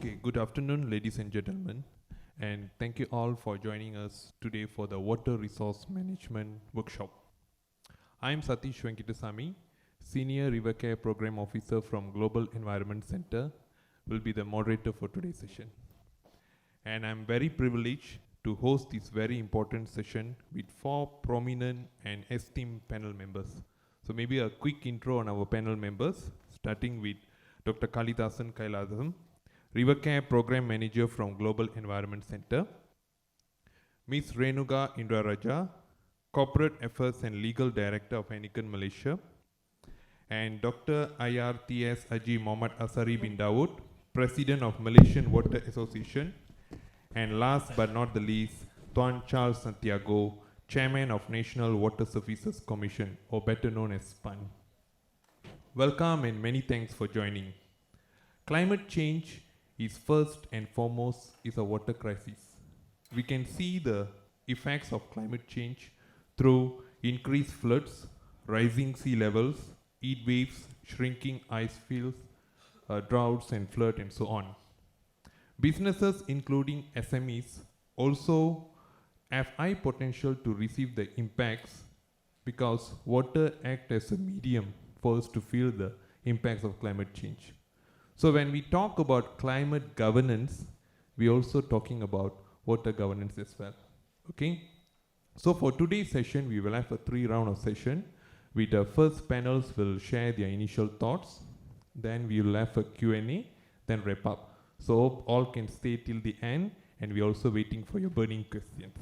Okay, good afternoon, ladies and gentlemen, and thank you all for joining us today for the Water Resource Management Workshop. I am Sathis Venkitasamy, Senior River Care Program Officer from Global Environment Center, will be the moderator for today's session. And I'm very privileged to host this very important session with 4 prominent and esteemed panel members. So maybe a quick intro on our panel members, starting with Dr. Kalithasan, River Care Program Manager from Global Environment Center, Ms. Renuka Indrarajah, Corporate Affairs and Legal Director of Heineken Malaysia, and Dr. IRTS Haji Mohmad Asari bin Daud, President of Malaysian Water Association, and last but not the least, Tuan Charles Santiago, Chairman of National Water Services Commission, or better known as SPAN. Welcome and many thanks for joining. Climate change is first and foremost is a water crisis. We can see the effects of climate change through increased floods, rising sea levels, heat waves, shrinking ice fields, droughts and flood and so on. Businesses including SMEs also have high potential to receive the impacts because water acts as a medium for us to feel the impacts of climate change. So when we talk about climate governance, we're also talking about water governance as well. Okay? So for today's session, we will have a 3-round of session. With the first panels will share their initial thoughts. Then we will have a Q&A, then wrap up. So hope all can stay till the end, and we're also waiting for your burning questions.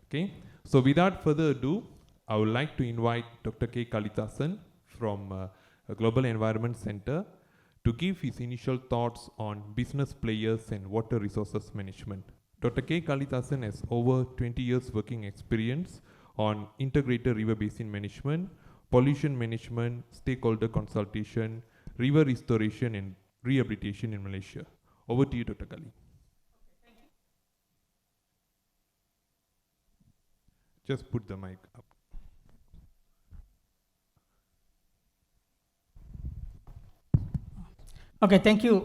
Okay? So without further ado, I would like to invite Dr. K. Kalithasan from Global Environment Center to give his initial thoughts on business players and water resources management. Dr. K. Kalithasan has over 20 years working experience on integrated river basin management, pollution management, stakeholder consultation, river restoration and rehabilitation in Malaysia. Over to you, Dr. Kali. Just put the mic up. Okay, thank you,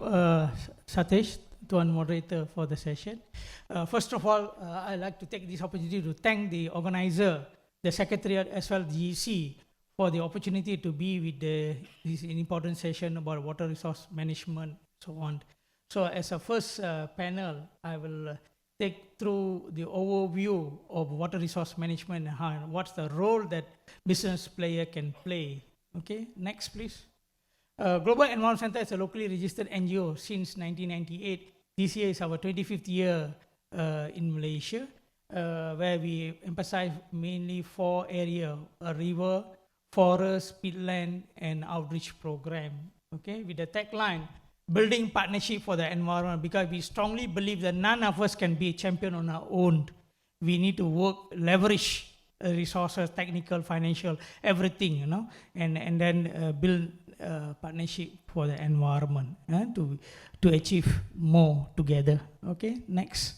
Sathis, Tuan Moderator, for the session. First of all, I'd like to take this opportunity to thank the organizer, the Secretariat as well as GEC, for the opportunity to be with this important session about water resource management, so on. So as a first panel, I will take through the overview of water resource management and what's the role that business player can play. Okay, next please. Global Environment Center is a locally registered NGO since 1998. This year is our 25th year in Malaysia, where we emphasize mainly 4 areas: a river, forest, peatland, and outreach program. Okay, with the tagline, building partnership for the environment, because we strongly believe that none of us can be a champion on our own. We need to work, leverage resources, technical, financial, everything, you know, and then build partnership for the environment to achieve more together. Okay, next.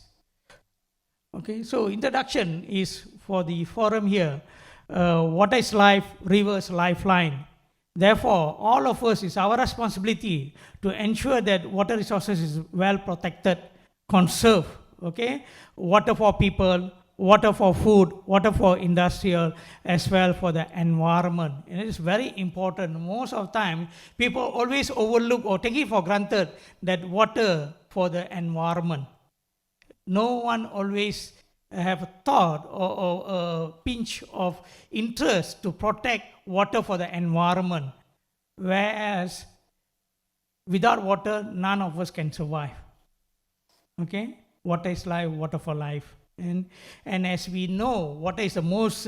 Okay, so introduction is for the forum here. Water is life, river is lifeline. Therefore, all of us, is our responsibility to ensure that water resources is well protected, conserved. Okay, water for people, water for food, water for industrial, as well for the environment. And it is very important. Most of the time, people always overlook or take it for granted that water for the environment. No one always have a thought or a pinch of interest to protect water for the environment. Whereas, without water, none of us can survive. Okay? Water is life, water for life. And as we know, water is the most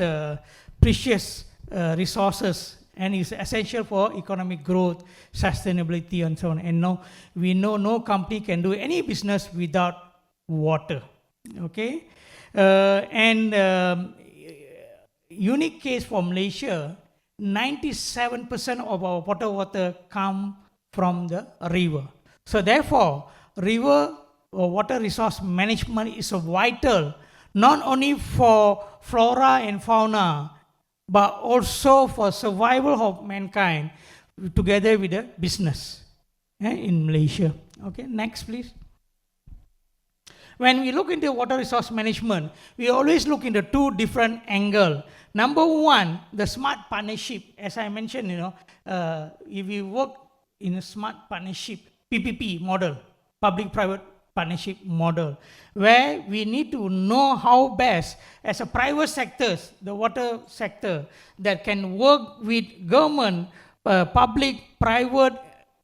precious resources and is essential for economic growth, sustainability, and so on. And we know no company can do any business without water. Okay, unique case for Malaysia, 97% of our water come from the river. So therefore, river water resource management is vital, not only for flora and fauna, but also for survival of mankind, together with the business in Malaysia. Okay, next please. when we look into water resource management, we always look into two different angles. Number one, the smart partnership. As I mentioned, if we work in a smart partnership, PPP model, public-private partnership model, where we need to know how best, as a private sectors, the water sector, that can work with government, public, private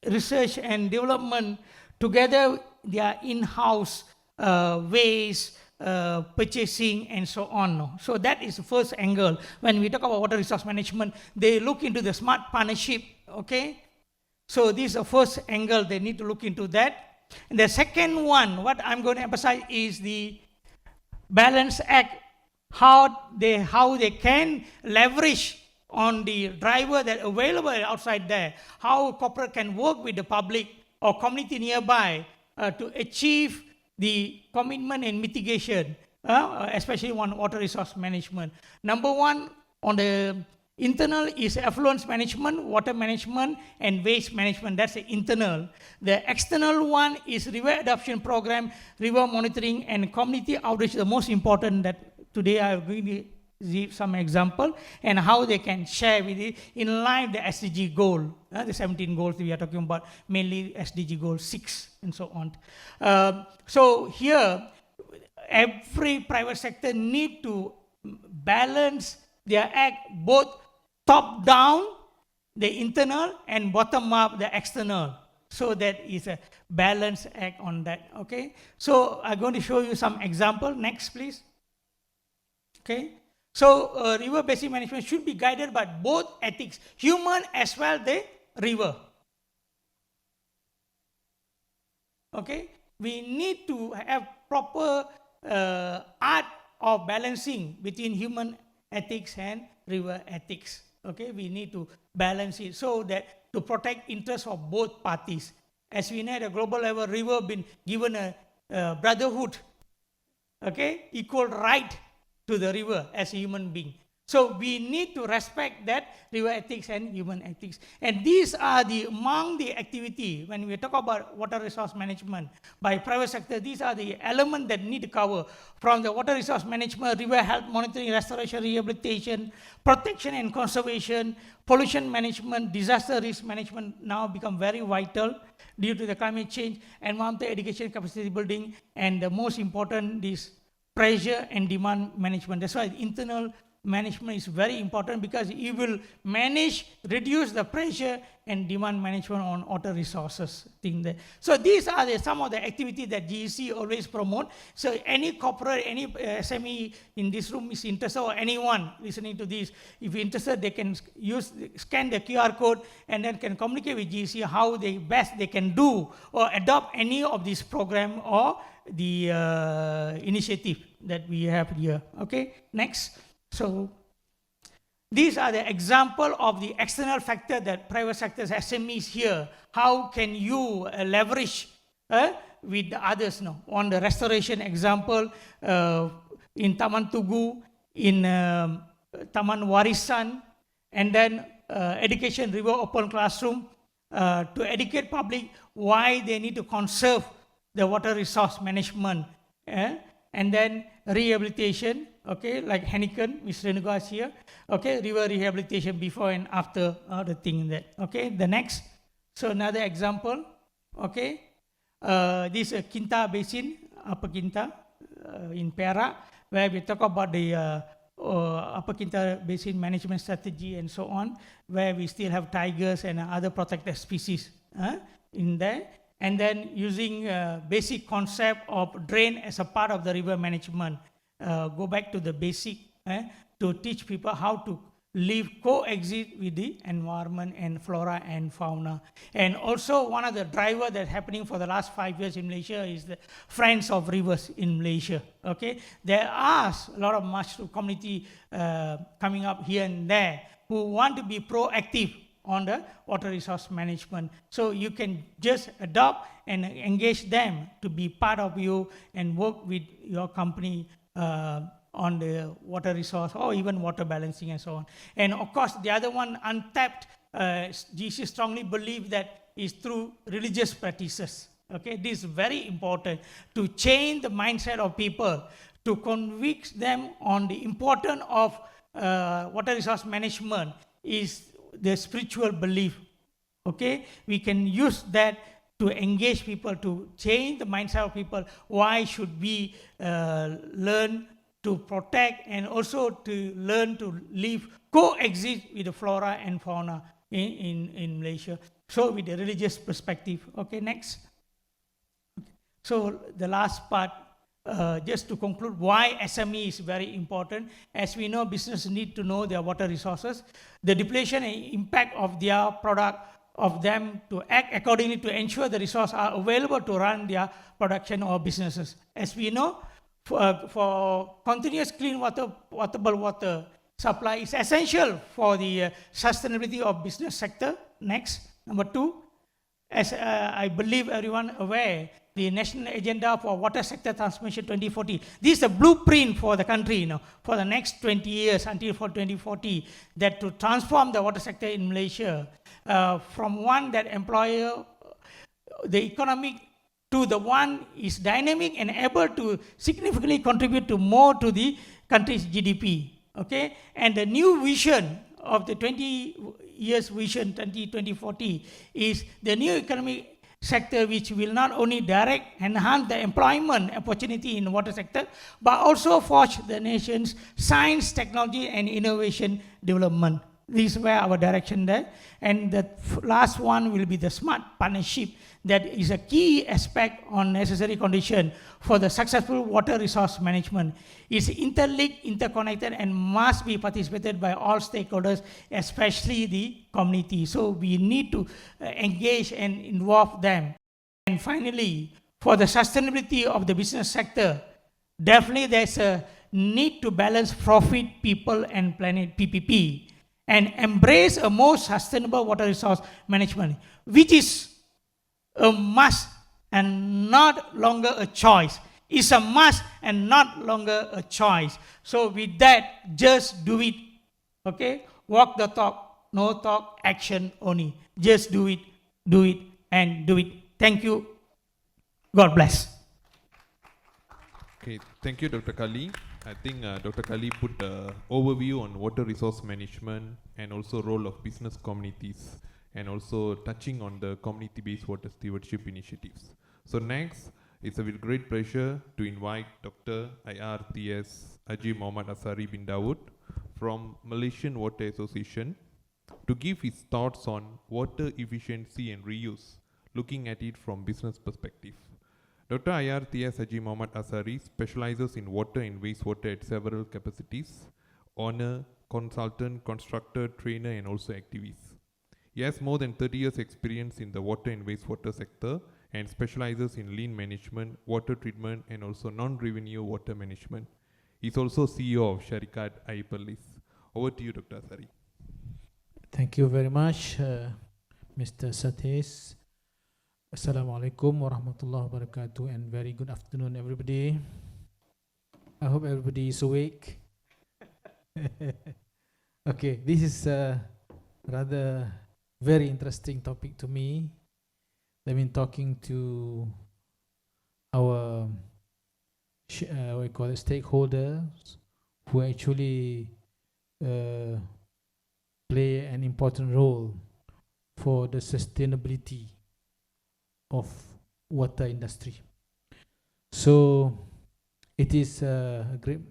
research and development together, their in-house waste, purchasing and so on. So that is the first angle. When we talk about water resource management, they look into the smart partnership, okay? So this is the first angle, they need to look into that. And the second one, what I'm going to emphasize is the balance act, how they can leverage on the driver that available outside there, how corporate can work with the public or community nearby to achieve the commitment and mitigation, especially on water resource management. Number one, on the internal is effluent management, water management, and waste management. That's the internal. The external one is river adoption program, river monitoring, and community outreach. The most important that today I'm going to give some example and how they can share with it in line with the SDG goal, the 17 goals we are talking about, mainly SDG goal 6 and so on. So here, every private sector need to balance their act, both top down, the internal, and bottom up, the external. So that is a balanced act on that, okay? So I'm going to show you some example. Next, please. Okay. So river basin management should be guided by both ethics, human as well the river. Okay. We need to have proper art of balancing between human ethics and river ethics. Okay, we need to balance it so that to protect interests of both parties. As we know at a global level, river been given a brotherhood, okay, equal right to the river as a human being. So we need to respect that river ethics and human ethics. And these are among the activity, when we talk about water resource management by private sector, these are the elements that need to cover from the water resource management, river health monitoring, restoration, rehabilitation, protection and conservation, pollution management, disaster risk management now become very vital due to the climate change, environmental education, capacity building, and the most important is pressure and demand management. That's why internal management is very important, because it will reduce the pressure and demand management on water resources. So these are some of the activities that GEC always promote. So any corporate, any SME in this room is interested, or anyone listening to this, if you're interested, they can scan the QR code and then can communicate with GEC how best they can do or adopt any of this program or the initiative that we have here. Okay, next. So these are the example of the external factor that private sectors, SMEs here, how can you leverage with the others now. On the restoration example, in Taman Tugu, in Taman Warisan, and then education, river open classroom, to educate public why they need to conserve the water resource management, and then rehabilitation, okay, like Heineken, Ms. Renuka is here, okay, river rehabilitation before and after the thing that, okay, the next. So another example, okay, this Kinta Basin, Upper Kinta in Perak, where we talk about the Upper Kinta Basin management strategy and so on, where we still have tigers and other protected species in there. And then using basic concept of drain as a part of the river management. Go back to the basic to teach people how to live, coexist with the environment and flora and fauna. And also one of the drivers that's happening for the last 5 years in Malaysia is the Friends of Rivers in Malaysia. Okay, there are a lot of mushroom community coming up here and there who want to be proactive on the water resource management. So you can just adopt and engage them to be part of you and work with your company on the water resource or even water balancing and so on. And of course, the other one, untapped, GC strongly believe that is through religious practices. Okay, this is very important to change the mindset of people, to convince them on the importance of water resource management is the spiritual belief. Okay, we can use that to engage people, to change the mindset of people. Why should we learn to protect and also to learn to live, coexist with the flora and fauna in Malaysia? So with the religious perspective. Okay, next. So the last part, just to conclude, why SME is very important. As we know, business need to know their water resources, the depletion and impact of their product, of them to act accordingly to ensure the resources are available to run their production or businesses. As we know, for continuous clean water, potable water supply is essential for the sustainability of business sector. Next, number 2, as I believe everyone aware, the National Agenda for Water Sector Transformation 2040. This is a blueprint for the country, for the next 20 years until for 2040, that to transform the water sector in Malaysia from one that employer, the economic, to the one is dynamic and able to significantly contribute to more to the country's GDP. Okay, and the new vision of the 20 years vision 2040 is the new economic sector, which will not only direct enhance the employment opportunity in the water sector, but also forge the nation's science, technology, and innovation development. This is where our direction there. And the last one will be the smart partnership. That is a key aspect on necessary condition for the successful water resource management. It's interlinked, interconnected, and must be participated by all stakeholders, especially the community. So we need to engage and involve them. And finally, for the sustainability of the business sector, definitely there's a need to balance profit, people, and planet, PPP, and embrace a more sustainable water resource management, which is a must and not longer a choice. It's a must and not longer a choice. So with that, just do it. Okay? Walk the talk, no talk, action only. Just do it, and do it. Thank you. God bless. Okay, thank you, Dr. Kali. I think Dr. Kali put an overview on water resource management and also role of business communities, and also touching on the community-based water stewardship initiatives. So next, it's with great pleasure to invite Dr. IRTS Haji Mohmad Asari bin Daud from Malaysian Water Association to give his thoughts on water efficiency and reuse, looking at it from business perspective. Dr. IRTS Haji Mohmad Asari specializes in water and wastewater at several capacities: owner, consultant, constructor, trainer, and also activist. He has more than 30 years experience in the water and wastewater sector and specializes in lean management, water treatment, and also non-revenue water management. He's also CEO of Syarikat Air Perlis. Over to you, Dr. Asari. Thank you very much, Mr. Sathis. Assalamualaikum warahmatullahi wabarakatuh, and very good afternoon, everybody. I hope everybody is awake. Okay, this is rather very interesting topic to me. I've been talking to our we call it stakeholders who actually play an important role for the sustainability of water industry. So it is a great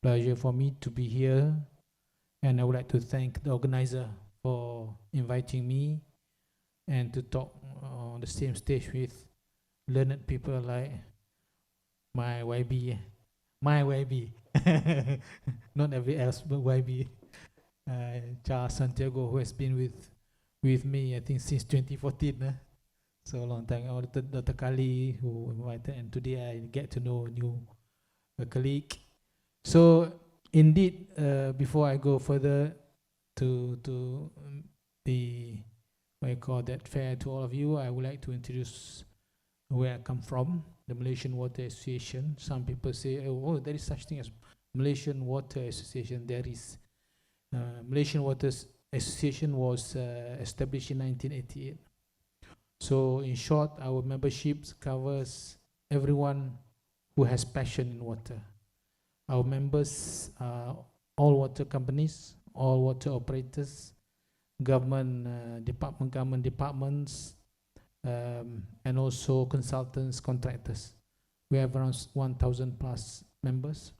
pleasure for me to be here, and I would like to thank the organizer for inviting me and to talk on the same stage with learned people like my YB, not every else but YB, Charles Santiago, who has been with me I think since 2014. So a long time. Dr. Kali, who invited, and today I get to know a new colleague. So indeed, before I go further to the what you call that fair to all of you, I would like to introduce where I come from, the Malaysian Water Association. Some people say, oh, there is such thing as Malaysian Water Association. There is Malaysian Water Association was established in 1988. So in short, our memberships covers everyone who has passion in water. Our members are all water companies, all water operators, government departments, and also consultants, contractors. We have around 1,000 plus members.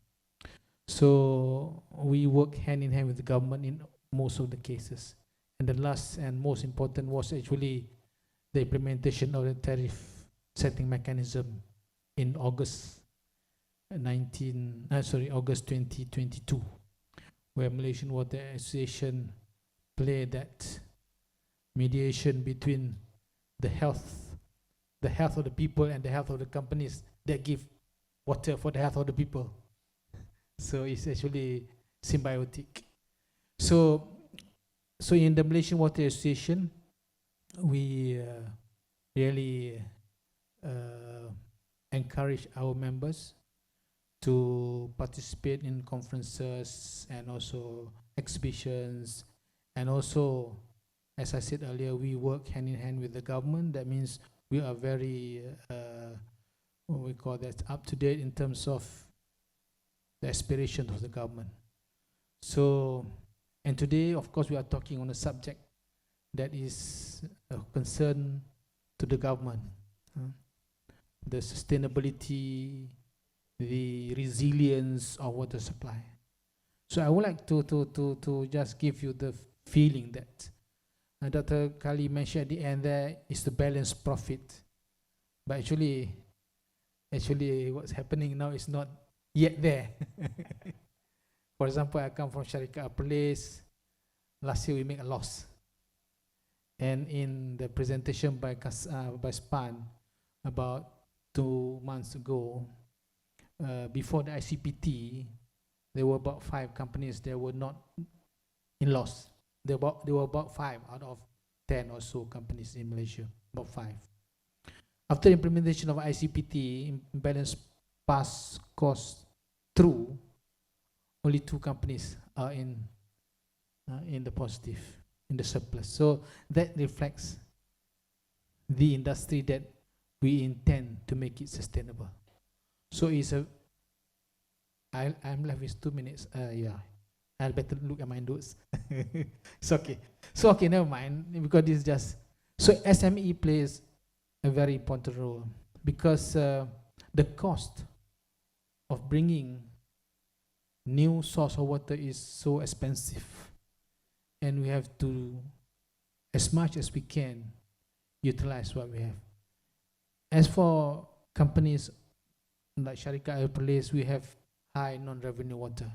So we work hand in hand with the government in most of the cases. And the last and most important was actually the implementation of the tariff setting mechanism in August 2022, where Malaysian Water Association played that mediation between the health of the people and the health of the companies that give water for the health of the people. So it's actually symbiotic. So in the Malaysian Water Association, we really encourage our members to participate in conferences and also exhibitions, and also, as I said earlier, we work hand in hand with the government. That means we are very what we call that, up to date in terms of the aspirations of the government. So, and today, of course, we are talking on a subject that is a concern to the government, the sustainability, the resilience of water supply. So I would like to just give you the feeling that Dr. Kali mentioned at the end there is the balanced profit, but actually what's happening now is not yet there. For example, I come from Syarikat Place. Last year we make a loss, and in the presentation by SPAN about 2 months ago, before the ICPT, there were about 5 companies that were not in loss. There were about 5 out of 10 or so companies in Malaysia, about 5. After the implementation of ICPT, balance pass cost through, only 2 companies are in the positive, in the surplus. So that reflects the industry that we intend to make it sustainable. So it's I'm left with 2 minutes. Yeah, I'll better look at my notes. It's okay. So okay, never mind, because this is just, so SME plays a very important role, because the cost of bringing new source of water is so expensive, and we have to, as much as we can, utilize what we have. As for companies like Syarikat Place, we have high non-revenue water.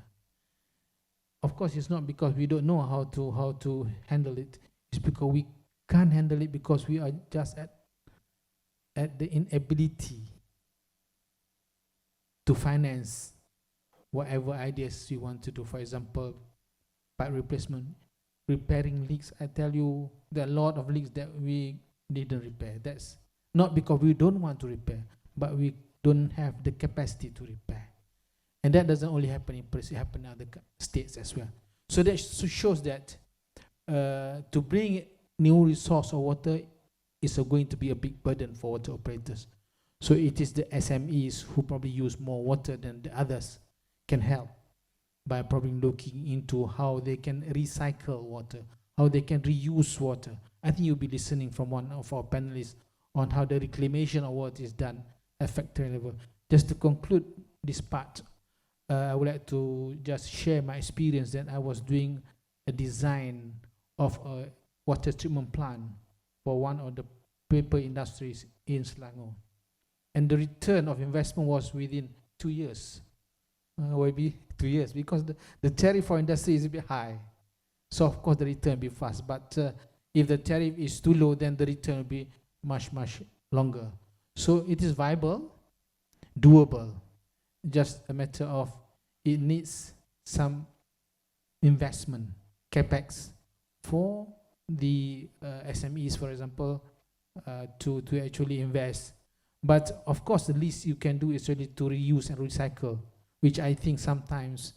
Of course, it's not because we don't know how to handle it. It's because we can't handle it, because we are just at the inability to finance whatever ideas we want to do. For example, pipe replacement, repairing leaks. I tell you, there are a lot of leaks that we didn't repair. That's not because we don't want to repair, but we don't have the capacity to repair. And that doesn't only happen in Perth, it happens in other states as well. So that shows that to bring new resource of water is going to be a big burden for water operators. So it is the SMEs who probably use more water than the others can help by probably looking into how they can recycle water, how they can reuse water. I think you'll be listening from one of our panelists on how the reclamation of water is done at factory level. Just to conclude this part, I would like to just share my experience that I was doing a design of a water treatment plant for one of the paper industries in Selangor. And the return of investment was within 2 years. YB, 2 years, because the tariff for industry is a bit high. So of course the return will be fast. But if the tariff is too low, then the return will be much longer. So it is viable, doable. Just a matter of it needs some investment, capex, for the SMEs, for example, to actually invest. But of course, the least you can do is really to reuse and recycle, which I think sometimes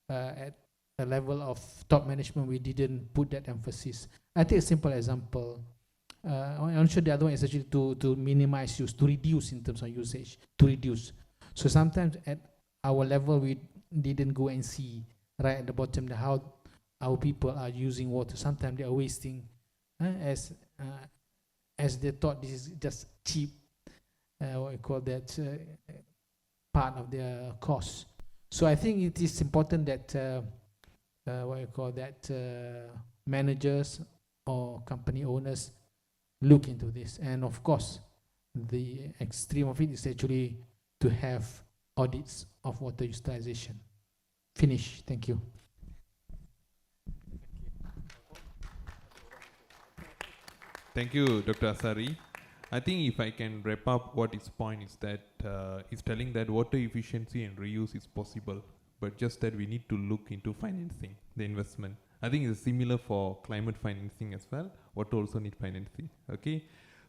at the level of top management we didn't put that emphasis. I take a simple example. I'm sure the other one is actually to minimize use, to reduce in terms of usage, to reduce. So sometimes at our level, we didn't go and see right at the bottom how our people are using water. Sometimes they are wasting as they thought this is just cheap, what we call that, part of their cost. So I think it is important that what we call that, managers or company owners look into this. And of course, the extreme of it is actually to have audits of water utilization. Finish. Thank you. Thank you, Dr. Asari. I think if I can wrap up what his point is that he's telling that water efficiency and reuse is possible, but just that we need to look into financing the investment. I think it's similar for climate financing as well. Water also need financing. Okay.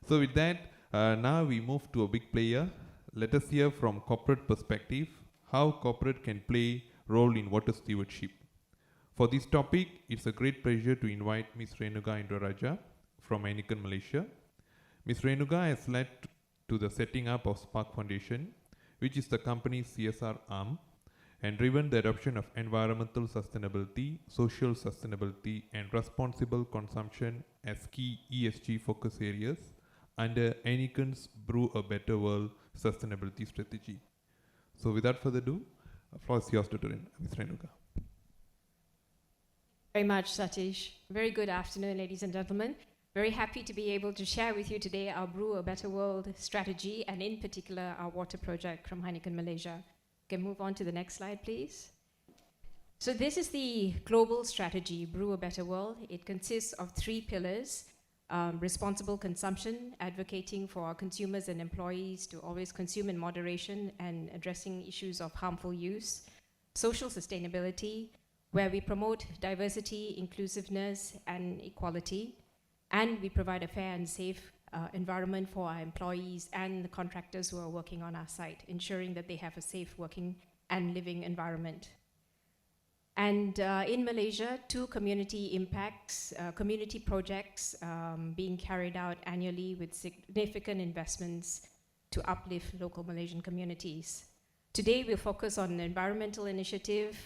So with that, now we move to a big player. Let us hear from corporate perspective how corporate can play role in water stewardship. For this topic, it's a great pleasure to invite Ms. Renuka Indrarajah from Heineken, Malaysia. Ms. Renuka has led to the setting up of SPARK Foundation, which is the company's CSR arm, and driven the adoption of environmental sustainability, social sustainability, and responsible consumption as key ESG focus areas under Heineken's Brew a Better World sustainability strategy. So without further ado, floor is yours, Dr. Ms. Renuka. Very much, Satish. Very good afternoon, ladies and gentlemen. Very happy to be able to share with you today our Brew a Better World strategy, and in particular our water project from Heineken, Malaysia. Can move on to the next slide, please. So this is the global strategy, Brew a Better World. It consists of 3 pillars: responsible consumption, advocating for our consumers and employees to always consume in moderation and addressing issues of harmful use; social sustainability, where we promote diversity, inclusiveness, and equality, and we provide a fair and safe environment for our employees and the contractors who are working on our site, ensuring that they have a safe working and living environment. And in Malaysia, 2 community impacts, community projects being carried out annually with significant investments to uplift local Malaysian communities. Today, we'll focus on an environmental initiative,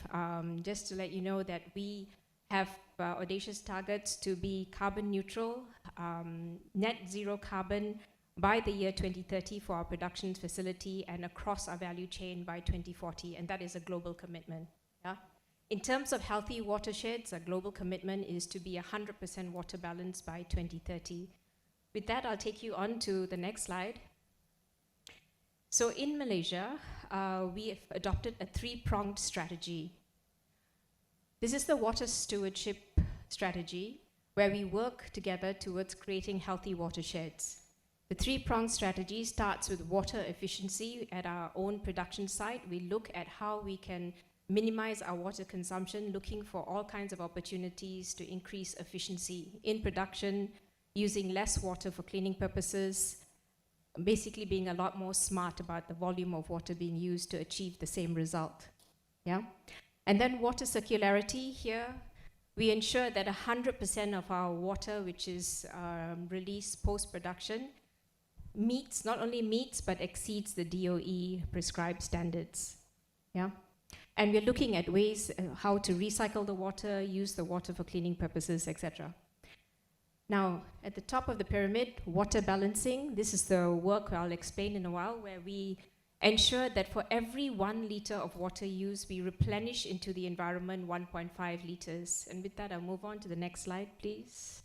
just to let you know that we have audacious targets to be carbon neutral, net zero carbon by the year 2030 for our production facility and across our value chain by 2040, and that is a global commitment. Yeah? In terms of healthy watersheds, our global commitment is to be 100% water balance by 2030. With that, I'll take you on to the next slide. So in Malaysia, we have adopted a 3-pronged strategy. This is the water stewardship strategy, where we work together towards creating healthy watersheds. The 3-pronged strategy starts with water efficiency at our own production site. We look at how we can minimize our water consumption, looking for all kinds of opportunities to increase efficiency in production, using less water for cleaning purposes, basically being a lot more smart about the volume of water being used to achieve the same result. Yeah? And then water circularity here, we ensure that 100% of our water, which is released post-production, meets, not only meets, but exceeds the DOE prescribed standards. Yeah? And we're looking at ways how to recycle the water, use the water for cleaning purposes, etc. Now, at the top of the pyramid, water balancing. This is the work I'll explain in a while, where we ensure that for every 1 liter of water used, we replenish into the environment 1.5 liters. And with that, I'll move on to the next slide, please.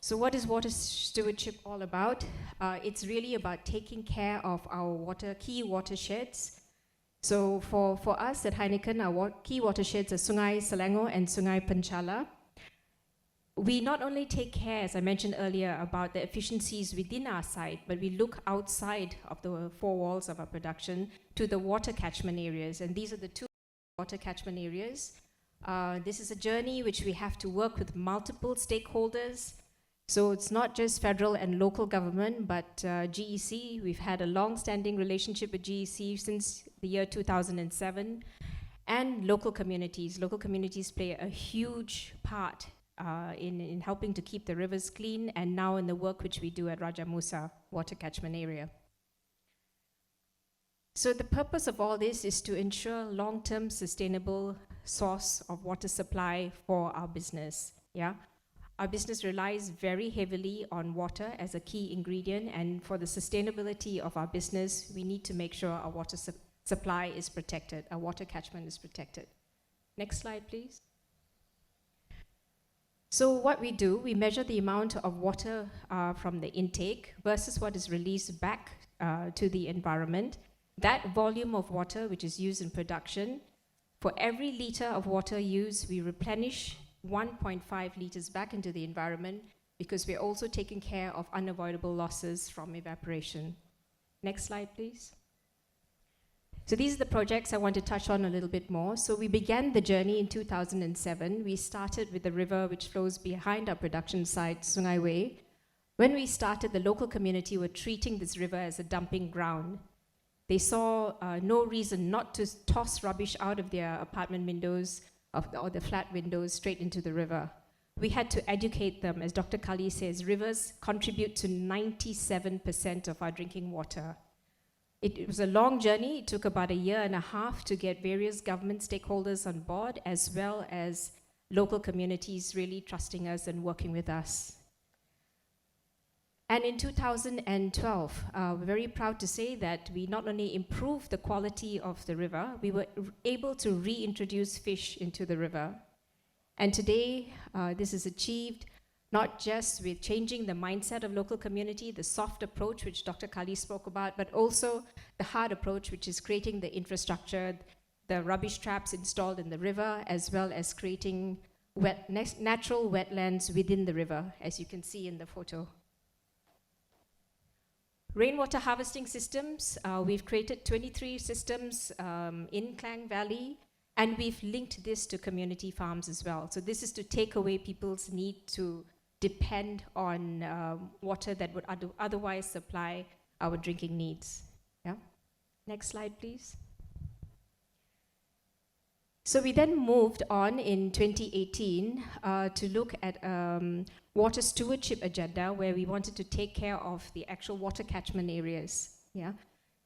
So what is water stewardship all about? It's really about taking care of our key watersheds. So for us at Heineken, our key watersheds are Sungai Selangor and Sungai Penchala. We not only take care, as I mentioned earlier, about the efficiencies within our site, but we look outside of the 4 walls of our production to the water catchment areas. And these are the 2 water catchment areas. This is a journey which we have to work with multiple stakeholders. So it's not just federal and local government, but GEC. We've had a long-standing relationship with GEC since the year 2007. And local communities. Local communities play a huge part in helping to keep the rivers clean, and now in the work which we do at Raja Musa water catchment area. So the purpose of all this is to ensure long-term sustainable source of water supply for our business. Yeah, our business relies very heavily on water as a key ingredient, and for the sustainability of our business, we need to make sure our water supply is protected, our water catchment is protected. Next slide, please. So what we do, we measure the amount of water from the intake versus what is released back to the environment. That volume of water which is used in production, for every liter of water used, we replenish 1.5 liters back into the environment, because we're also taking care of unavoidable losses from evaporation. Next slide, please. So these are the projects I want to touch on a little bit more. So we began the journey in 2007. We started with the river which flows behind our production site, Sungai Way. When we started, the local community were treating this river as a dumping ground. They saw no reason not to toss rubbish out of their apartment windows or the flat windows straight into the river. We had to educate them. As Dr. Kali says, rivers contribute to 97% of our drinking water. It was a long journey. It took about 1.5 years to get various government stakeholders on board, as well as local communities really trusting us and working with us. And in 2012, we're very proud to say that we not only improved the quality of the river, we were able to reintroduce fish into the river. And today, this is achieved not just with changing the mindset of local community, the soft approach which Dr. Kali spoke about, but also the hard approach, which is creating the infrastructure, the rubbish traps installed in the river, as well as creating natural wetlands within the river, as you can see in the photo. Rainwater harvesting systems, we've created 23 systems in Klang Valley, and we've linked this to community farms as well. So this is to take away people's need to depend on water that would otherwise supply our drinking needs. Yeah. Next slide, please. So we then moved on in 2018 to look at water stewardship agenda, where we wanted to take care of the actual water catchment areas. Yeah.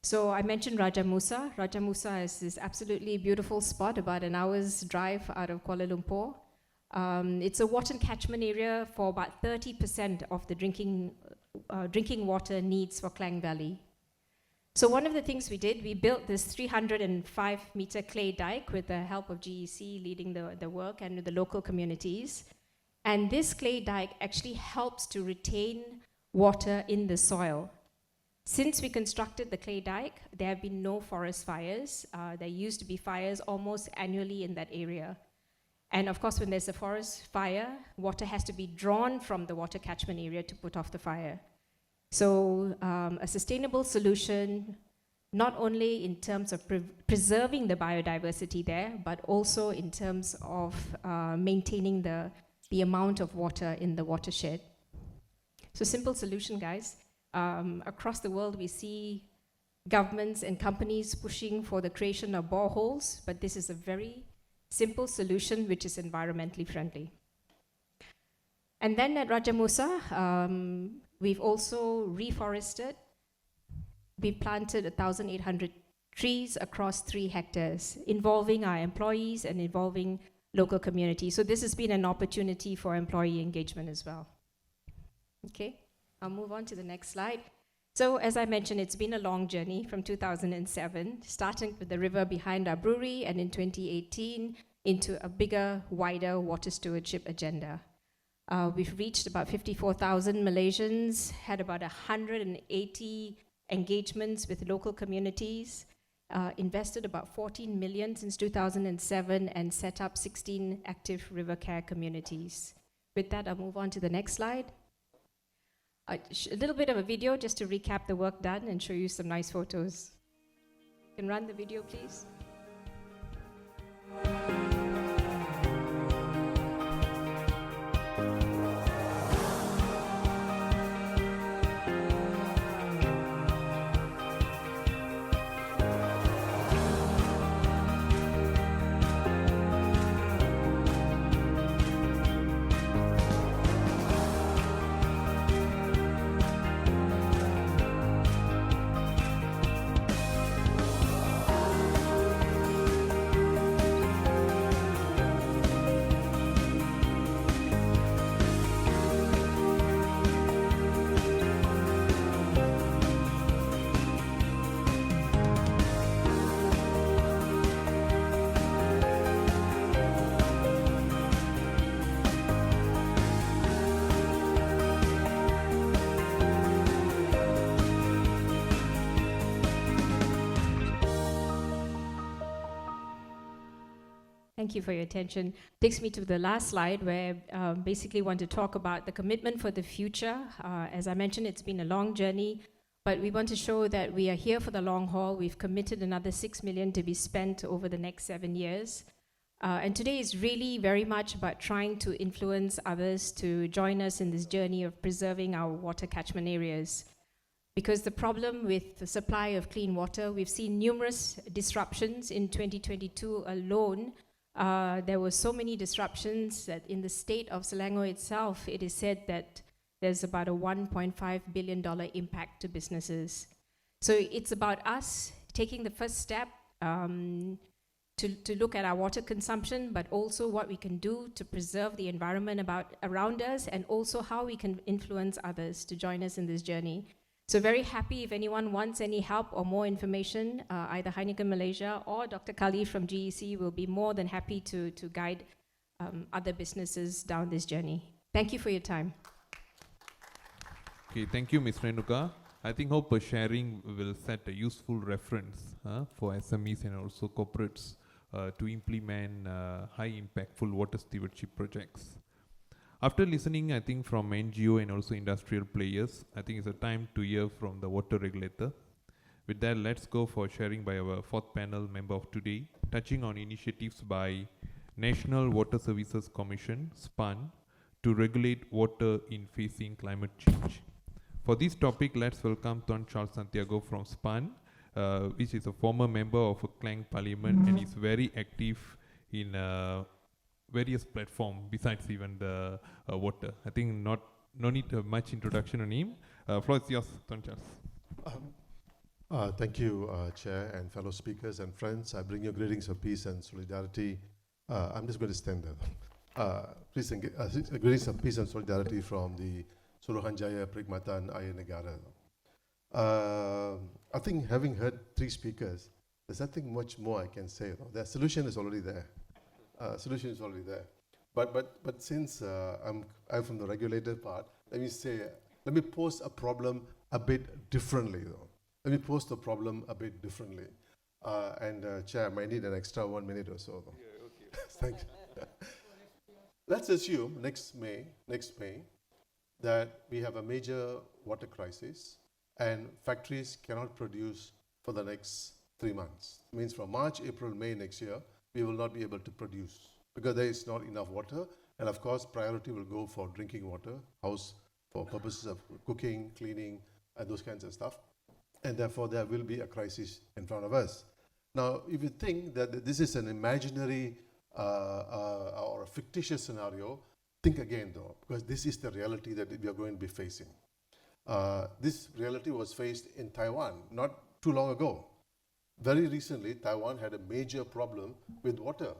So I mentioned Raja Musa. Raja Musa is this absolutely beautiful spot, about an hour's drive out of Kuala Lumpur. It's a water catchment area for about 30% of the drinking water needs for Klang Valley. So one of the things we did, we built this 305-meter clay dike with the help of GEC leading the work, and with the local communities. And this clay dike actually helps to retain water in the soil. Since we constructed the clay dike, there have been no forest fires. There used to be fires almost annually in that area. And of course, when there's a forest fire, water has to be drawn from the water catchment area to put off the fire. So a sustainable solution, not only in terms of preserving the biodiversity there, but also in terms of maintaining the amount of water in the watershed. So simple solution, guys. Across the world, we see governments and companies pushing for the creation of boreholes, but this is a very simple solution which is environmentally friendly. And then at Raja Musa, we've also reforested. We planted 1,800 trees across 3 hectares, involving our employees and involving local communities. So this has been an opportunity for employee engagement as well. Okay, I'll move on to the next slide. So as I mentioned, it's been a long journey from 2007, starting with the river behind our brewery, and in 2018 into a bigger, wider water stewardship agenda. We've reached about 54,000 Malaysians, had about 180 engagements with local communities, invested about 14 million since 2007, and set up 16 active river care communities. With that, I'll move on to the next slide. A little bit of a video just to recap the work done and show you some nice photos. You can run the video, please. Thank you for your attention. Takes me to the last slide where basically want to talk about the commitment for the future. As I mentioned, it's been a long journey, but we want to show that we are here for the long haul. We've committed another 6 million to be spent over the next 7 years. And today is really very much about trying to influence others to join us in this journey of preserving our water catchment areas. Because the problem with the supply of clean water, we've seen numerous disruptions in 2022 alone. There were so many disruptions that in the state of Selangor itself, it is said that there's about a $1.5 billion impact to businesses. So it's about us taking the first step to look at our water consumption, but also what we can do to preserve the environment around us, and also how we can influence others to join us in this journey. So very happy if anyone wants any help or more information, either Heineken Malaysia or Dr. Kali from GEC will be more than happy to guide other businesses down this journey. Thank you for your time. Okay, thank you, Ms. Renuka. I think hope sharing will set a useful reference for SMEs and also corporates to implement high impactful water stewardship projects. After listening, I think from NGO and also industrial players, I think it's a time to hear from the water regulator. With that, let's go for sharing by our fourth panel member of today, touching on initiatives by National Water Services Commission, SPAN, to regulate water in facing climate change. For this topic, let's welcome Tuan Charles Santiago from SPAN, which is a former member of a Klang Parliament and is very active in various platforms besides even the water. I think no need much introduction on him. Floor is yours, Tuan Charles. Thank you, Chair and fellow speakers and friends. I bring you greetings of peace and solidarity. I'm just going to stand there. Greetings of peace and solidarity from the Suruhanjaya Perkhidmatan Air Negara. I think having heard three speakers, there's nothing much more I can say. The solution is already there. But since I'm from the regulator part, let me pose a problem a bit differently though. Chair, I might need an extra 1 minute or so. Yeah, okay. Thank you. Let's assume next May, that we have a major water crisis and factories cannot produce for the next 3 months. It means from March, April, May next year, we will not be able to produce because there is not enough water. And of course, priority will go for drinking water, house for purposes of cooking, cleaning, and those kinds of stuff. And therefore, there will be a crisis in front of us. Now, if you think that this is an imaginary or a fictitious scenario, think again though, because this is the reality that we are going to be facing. This reality was faced in Taiwan not too long ago. Very recently, Taiwan had a major problem with water.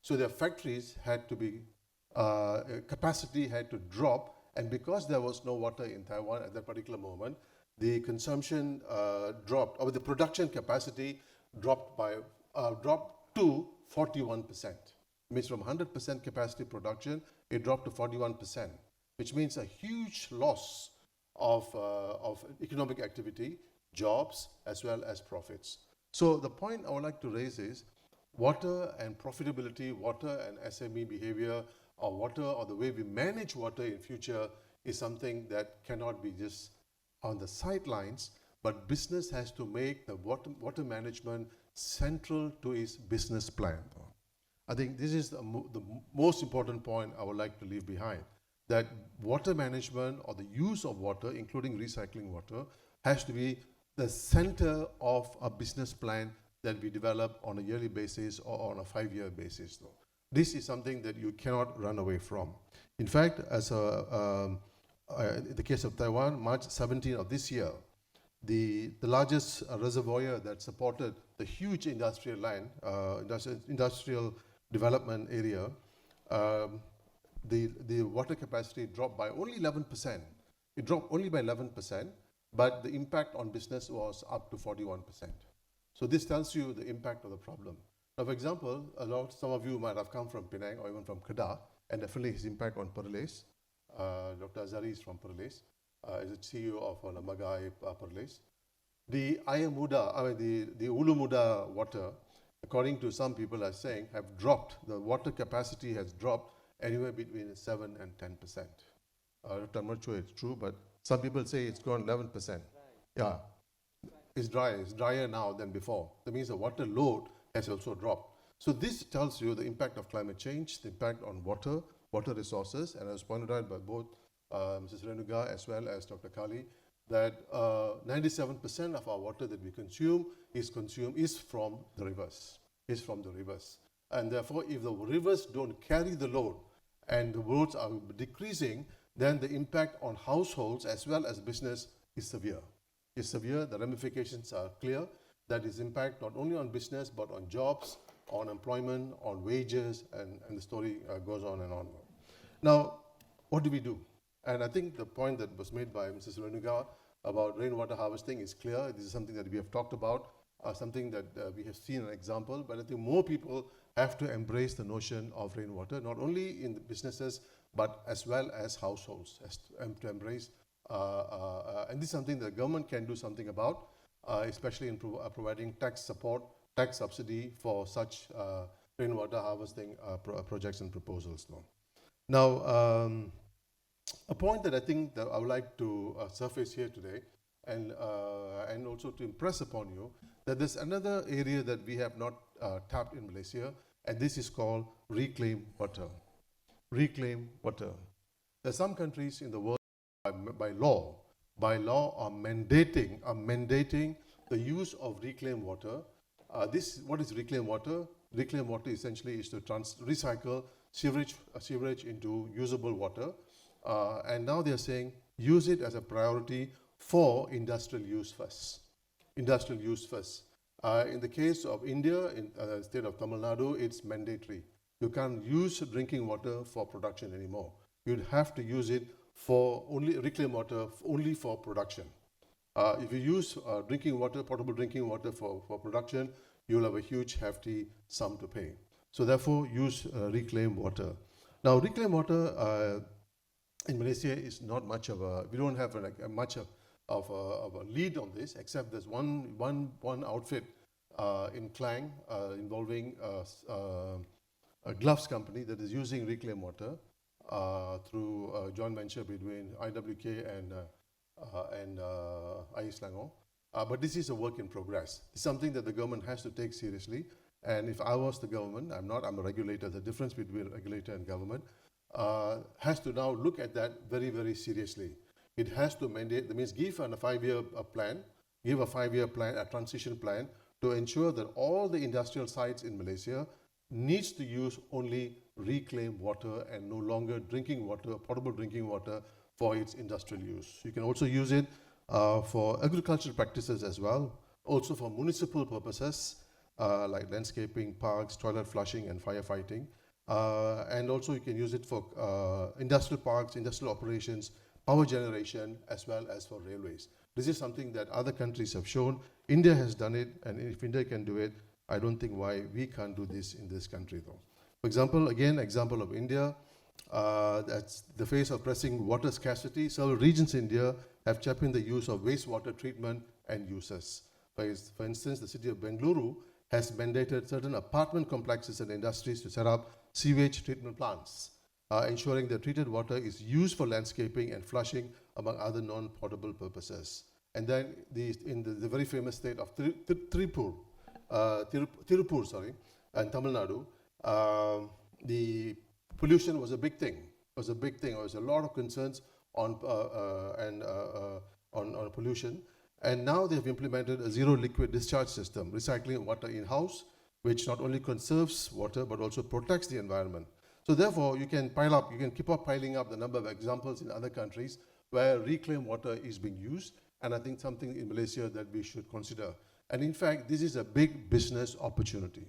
So their factories had to be, capacity had to drop, and because there was no water in Taiwan at that particular moment, the consumption dropped, or the production capacity dropped to 41%. It means from 100% capacity production, it dropped to 41%, which means a huge loss of economic activity, jobs, as well as profits. So the point I would like to raise is water and profitability, water and SME behavior, or water or the way we manage water in future is something that cannot be just on the sidelines, but business has to make the water management central to its business plan. I think this is the most important point I would like to leave behind, that water management or the use of water, including recycling water, has to be the center of a business plan that we develop on a yearly basis or on a 5-year basis. This is something that you cannot run away from. In fact, as in the case of Taiwan, March 17 of this year, the largest reservoir that supported the huge industrial land, industrial development area, the water capacity dropped by only 11%. It dropped only by 11%, but the impact on business was up to 41%. So this tells you the impact of the problem. Now, for example, some of you might have come from Penang or even from Kedah, and definitely his impact on Perlis. Dr. Asari is from Perlis, is the CEO of Lembaga Perlis. The Air Muda, the Ulu Muda water according to some people are saying, have dropped. The water capacity has dropped anywhere between 7 and 10%. I'm not sure it's true, but some people say it's gone 11%. Yeah, it's dry. It's drier now than before. That means the water load has also dropped. So this tells you the impact of climate change, the impact on water resources, and as pointed out by both Mrs. Renuka as well as Dr. Kali, that 97% of our water that we consume is from the rivers, And therefore, if the rivers don't carry the load and the roads are decreasing, then the impact on households as well as business is severe. The ramifications are clear. That is impact not only on business, but on jobs, on employment, on wages, and the story goes on and on. Now, what do we do? And I think the point that was made by Mrs. Renuka about rainwater harvesting is clear. This is something that we have talked about, something that we have seen an example, but I think more people have to embrace the notion of rainwater, not only in the businesses, but as well as households, to embrace. And this is something the government can do something about, especially in providing tax support, tax subsidy for such rainwater harvesting projects and proposals. Now, a point that I think that I would like to surface here today, and also to impress upon you, that there's another area that we have not tapped in Malaysia, and this is called reclaimed water. Reclaimed water. There are some countries in the world by law are mandating the use of reclaimed water. What is reclaimed water? Reclaimed water essentially is to recycle sewage into usable water. And now they are saying use it as a priority for industrial use first. In the case of India, in the state of Tamil Nadu, it's mandatory. You can't use drinking water for production anymore. You'd have to use it for reclaimed water only for production. If you use potable drinking water for production, you'll have a huge hefty sum to pay. So therefore, use reclaimed water. Now, reclaimed water in Malaysia is not much of we don't have much of a lead on this, except there's one outfit in Klang involving a gloves company that is using reclaimed water through a joint venture between IWK and IS Langong. But this is a work in progress. It's something that the government has to take seriously. And if I was the government, I'm a regulator, the difference between regulator and government, has to now look at that very, very seriously. It has to mandate, that means give a 5-year plan, a transition plan, to ensure that all the industrial sites in Malaysia needs to use only reclaimed water and no longer potable drinking water for its industrial use. You can also use it for agricultural practices as well, also for municipal purposes like landscaping, parks, toilet flushing and firefighting. And also you can use it for industrial parks, industrial operations, power generation, as well as for railways. This is something that other countries have shown. India has done it, and if India can do it, I don't think why we can't do this in this country though. For example, example of India, that's the face of pressing water scarcity. Several regions in India have championed the use of wastewater treatment and uses. For instance, the city of Bengaluru has mandated certain apartment complexes and industries to set up sewage treatment plants, ensuring that treated water is used for landscaping and flushing, among other non-potable purposes. And then in the very famous state of Tirupur, and Tamil Nadu, the pollution was a big thing. There was a lot of concerns on pollution. And now they have implemented a zero liquid discharge system, recycling water in-house, which not only conserves water, but also protects the environment. So therefore, you can keep up piling up the number of examples in other countries where reclaimed water is being used, and I think something in Malaysia that we should consider. And in fact, this is a big business opportunity.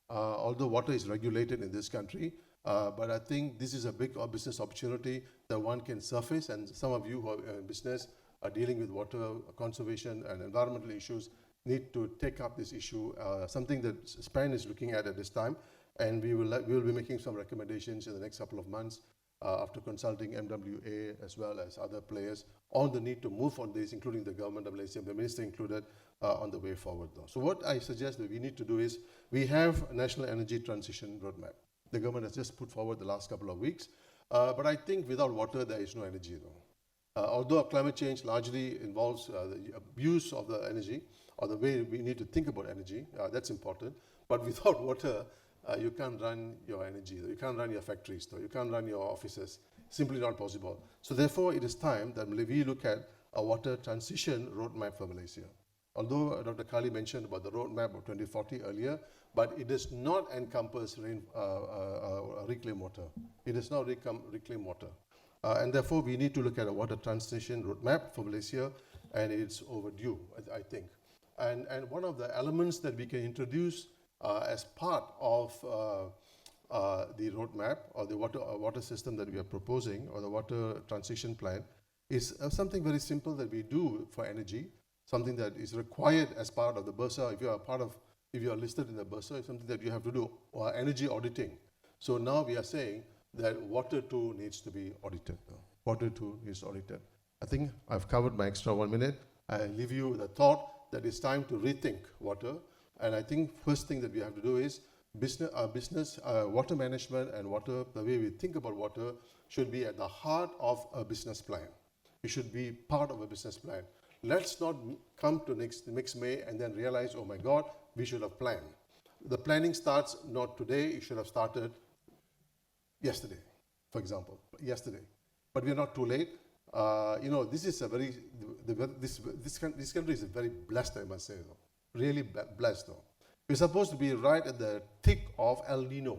Although water is regulated in this country, but I think this is a big business opportunity that one can surface, and some of you who are in business are dealing with water conservation and environmental issues need to take up this issue, something that SPAN is looking at this time, and we will be making some recommendations in the next couple of months after consulting MWA as well as other players on the need to move on this, including the government of Malaysia, the minister included, on the way forward though. So what I suggest that we need to do is, we have a National Energy Transition Roadmap. The government has just put forward the last couple of weeks, but I think without water there is no energy though. Although climate change largely involves the abuse of the energy, or the way we need to think about energy, that's important, but without water, you can't run your energy, you can't run your factories, though. You can't run your offices, simply not possible. So therefore, it is time that we look at a water transition roadmap for Malaysia. Although Dr. Kali mentioned about the roadmap of 2040 earlier, but it does not encompass reclaimed water. It does not reclaim water. And therefore, we need to look at a water transition roadmap for Malaysia, and it's overdue, I think. And one of the elements that we can introduce as part of the roadmap or the water system that we are proposing, or the water transition plan, is something very simple that we do for energy, something that is required as part of the BERSA. If you are listed in the BERSA, it's something that you have to do, energy auditing. So now we are saying that water too needs to be audited. Water too is audited. I think I've covered my extra 1 minute. I leave you with the thought that it's time to rethink water. And I think first thing that we have to do is water management and water, the way we think about water should be at the heart of a business plan. It should be part of a business plan. Let's not come to next May and then realize, oh my God, we should have planned. The planning starts not today, it should have started yesterday, for example, yesterday. But we are not too late. This is a very, this country is very blessed, I must say, though. Really blessed, though. We're supposed to be right at the thick of El Nino,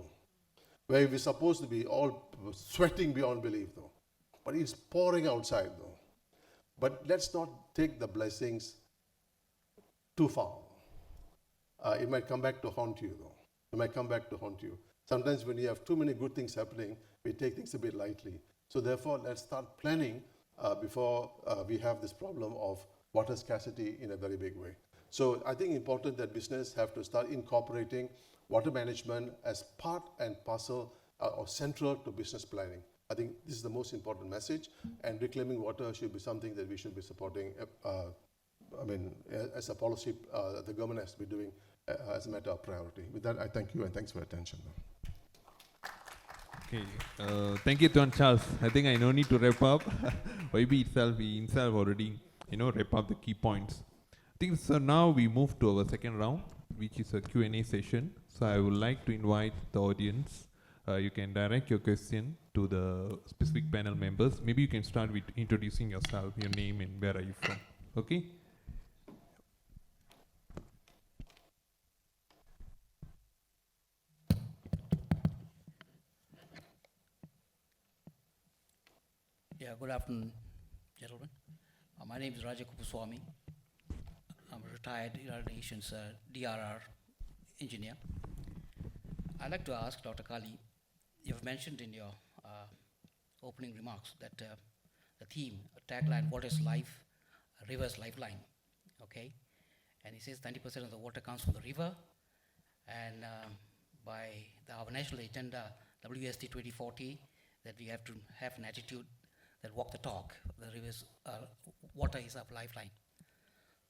where we're supposed to be all sweating beyond belief, though. But it's pouring outside, though. But let's not take the blessings too far. It might come back to haunt you, though. It might come back to haunt you. Sometimes when you have too many good things happening, we take things a bit lightly. So therefore, let's start planning before we have this problem of water scarcity in a very big way. So I think it's important that business have to start incorporating water management as part and parcel or central to business planning. I think this is the most important message, and reclaiming water should be something that we should be supporting. As a policy, the government has to be doing as a matter of priority. With that, I thank you and thanks for your attention. Okay, thank you, Tuan Charles. I think I no need to wrap up. YB himself already, wrap up the key points. I think so. Now we move to our second round, which is a Q&A session. So I would like to invite the audience. You can direct your question to the specific panel members. Maybe you can start with introducing yourself, your name, and where are you from. Okay. Yeah, good afternoon, gentlemen. My name is Raja Kupuswamy. I'm a retired Irrigation DRR engineer. I'd like to ask Dr. Kali, you've mentioned in your opening remarks that the theme, tagline, water is life, river's lifeline, okay? And he says 90% of the water comes from the river, and by our national agenda, WST 2040, that we have to have an attitude that walk the talk. The rivers, water is our lifeline.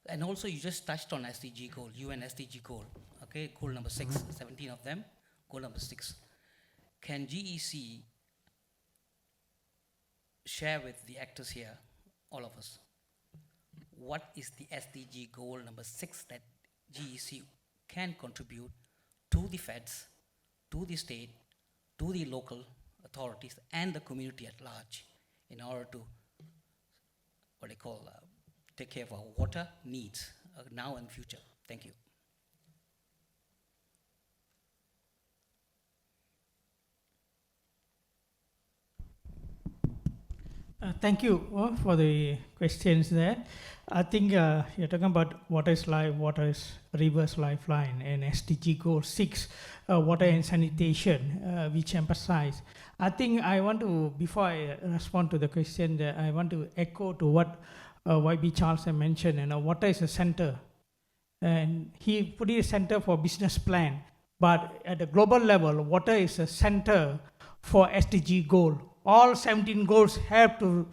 And also you just touched on SDG goal, UN SDG goal, okay? Goal number 6, 17 of them, goal number 6. Can GEC share with the actors here, all of us, what is the SDG goal number 6 that GEC can contribute to the feds, to the state, to the local authorities, and the community at large in order to, take care of our water needs now and future? Thank you. Thank you for the questions there. I think you're talking about water is life, water is river's lifeline, and SDG goal 6, water and sanitation, which emphasize. I think I want to, before I respond to the question, I want to echo to what YB Charles had mentioned, water is a center. And he put it a center for business plan, but at the global level, water is a center for SDG goal. All 17 goals have to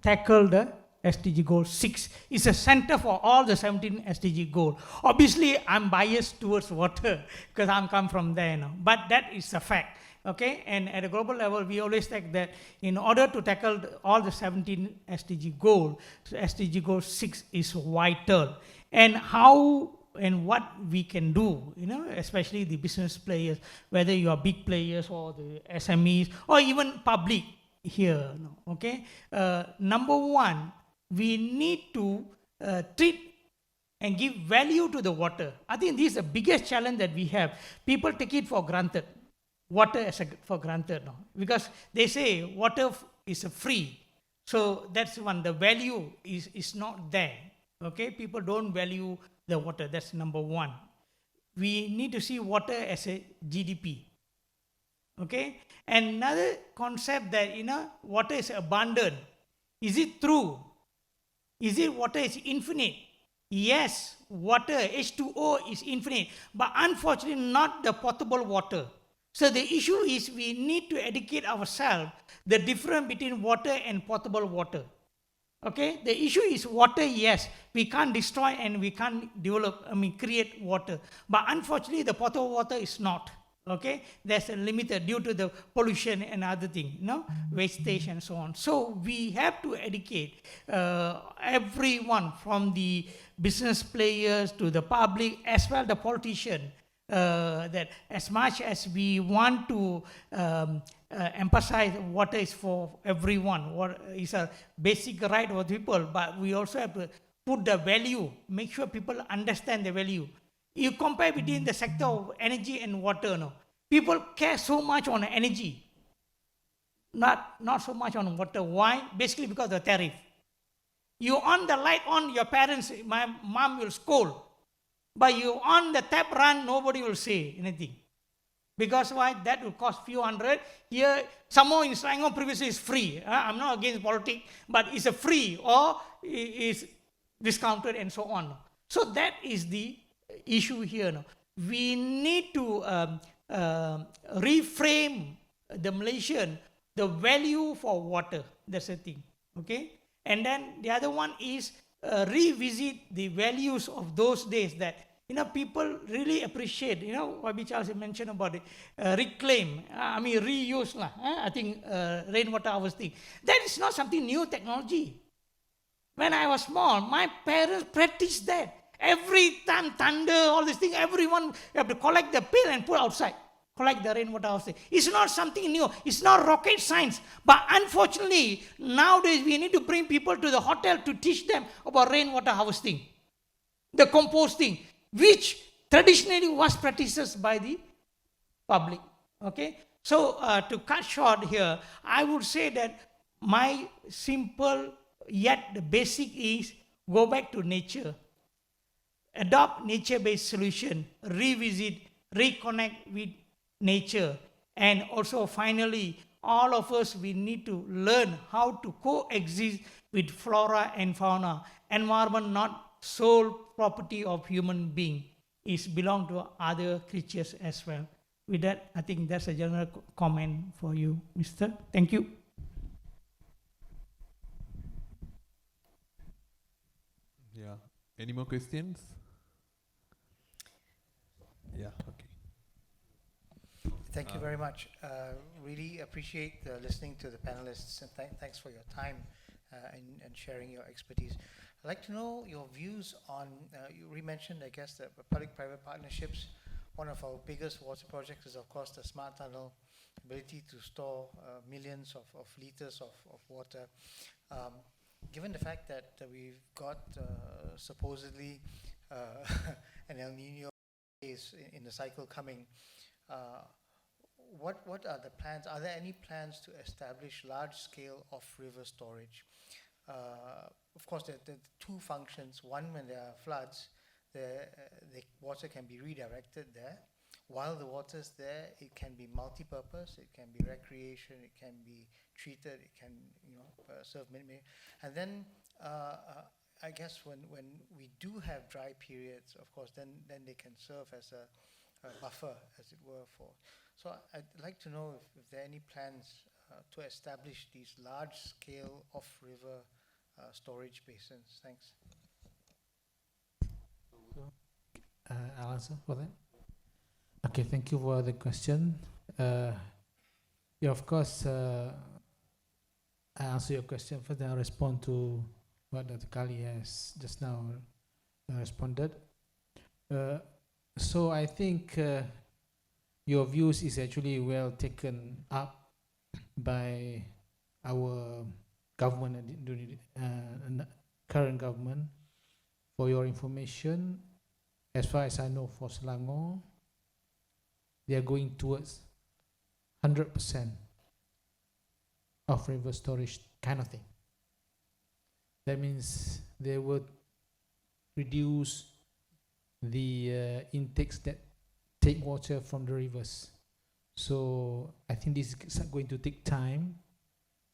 tackle the SDG goal 6. It's a center for all the 17 SDG goal. Obviously, I'm biased towards water because I'm come from there now, but that is a fact. Okay, and at a global level, we always take that in order to tackle all the 17 SDG goals, so SDG goal 6 is vital. And how and what we can do, especially the business players, whether you are big players or the SMEs or even public here, okay? Number one, we need to treat and give value to the water. I think this is the biggest challenge that we have. People take it for granted, water for granted now, because they say water is free. So that's one, the value is not there. Okay, people don't value the water, that's number one. We need to see water as a GDP. Okay, and another concept that, water is abundant. Is it true? Is it water is infinite? Yes, water, H2O is infinite, but unfortunately not the potable water. So the issue is we need to educate ourselves the difference between water and potable water. Okay, the issue is water, yes, we can't destroy and we can't create water. But unfortunately, the potable water is not. Okay, there's a limited due to the pollution and other things, wastage and so on. So we have to educate everyone from the business players to the public as well the politician, that as much as we want to emphasize water is for everyone, what is a basic right of people, but we also have to put the value, make sure people understand the value. You compare between the sector of energy and water, people care so much on energy, not so much on water. Why? Basically because of the tariff. You on the light on, your parents, my mom will scold. But you on the tap run, nobody will say anything. Because why? That will cost few hundred. Here, some more in Selangor previously is free. I'm not against politics, but it's a free or is discounted and so on. So that is the issue here. We need to reframe the Malaysian, the value for water. That's the thing. Okay? And then the other one is revisit the values of those days that people really appreciate. What Charles mentioned about it, reclaim, reuse lah. I think rainwater harvesting. That is not something new technology. When I was small, my parents practiced that. Every time thunder, all these things, everyone have to collect the pail and put outside. Collect the rainwater harvesting. It's not something new. It's not rocket science. But unfortunately, nowadays we need to bring people to the hotel to teach them about rainwater harvesting, the composting, which traditionally was practiced by the public. Okay. So to cut short here, I would say that my simple yet the basic is go back to nature, adopt nature-based solution, revisit, reconnect with nature, and also finally all of us, we need to learn how to coexist with flora and fauna. Environment not sole property of human being, it belong to other creatures as well. With that, I think that's a general comment for you, Mr. Thank you. Yeah. Any more questions? Yeah. Okay. Thank you very much. Really appreciate listening to the panelists, and thanks for your time and sharing your expertise. I'd like to know your views on, you mentioned, I guess, the public-private partnerships. One of our biggest water projects is, of course, the Smart Tunnel, ability to store millions of liters of water. Given the fact that we've got supposedly an El Nino phase in the cycle coming, what are the plans? Are there any plans to establish large-scale off-river storage? Of course, there are two functions. One, when there are floods, the water can be redirected there. While the water is there, it can be multi-purpose. It can be recreation. It can be treated. It can serve many. And then I guess when we do have dry periods, of course, then they can serve as a buffer, as it were, for. So I'd like to know if there are any plans to establish these large-scale off-river storage basins? Thanks. I'll answer for that. Okay, thank you for the question. Yeah, of course, I answer your question first, then I'll respond to what Dr. Kali has just now responded. So I think your views is actually well taken up by our government, current government. For your information, as far as I know, for Selangor, they are going towards 100% of river storage kind of thing. That means they would reduce the intakes that take water from the rivers. So I think this is going to take time,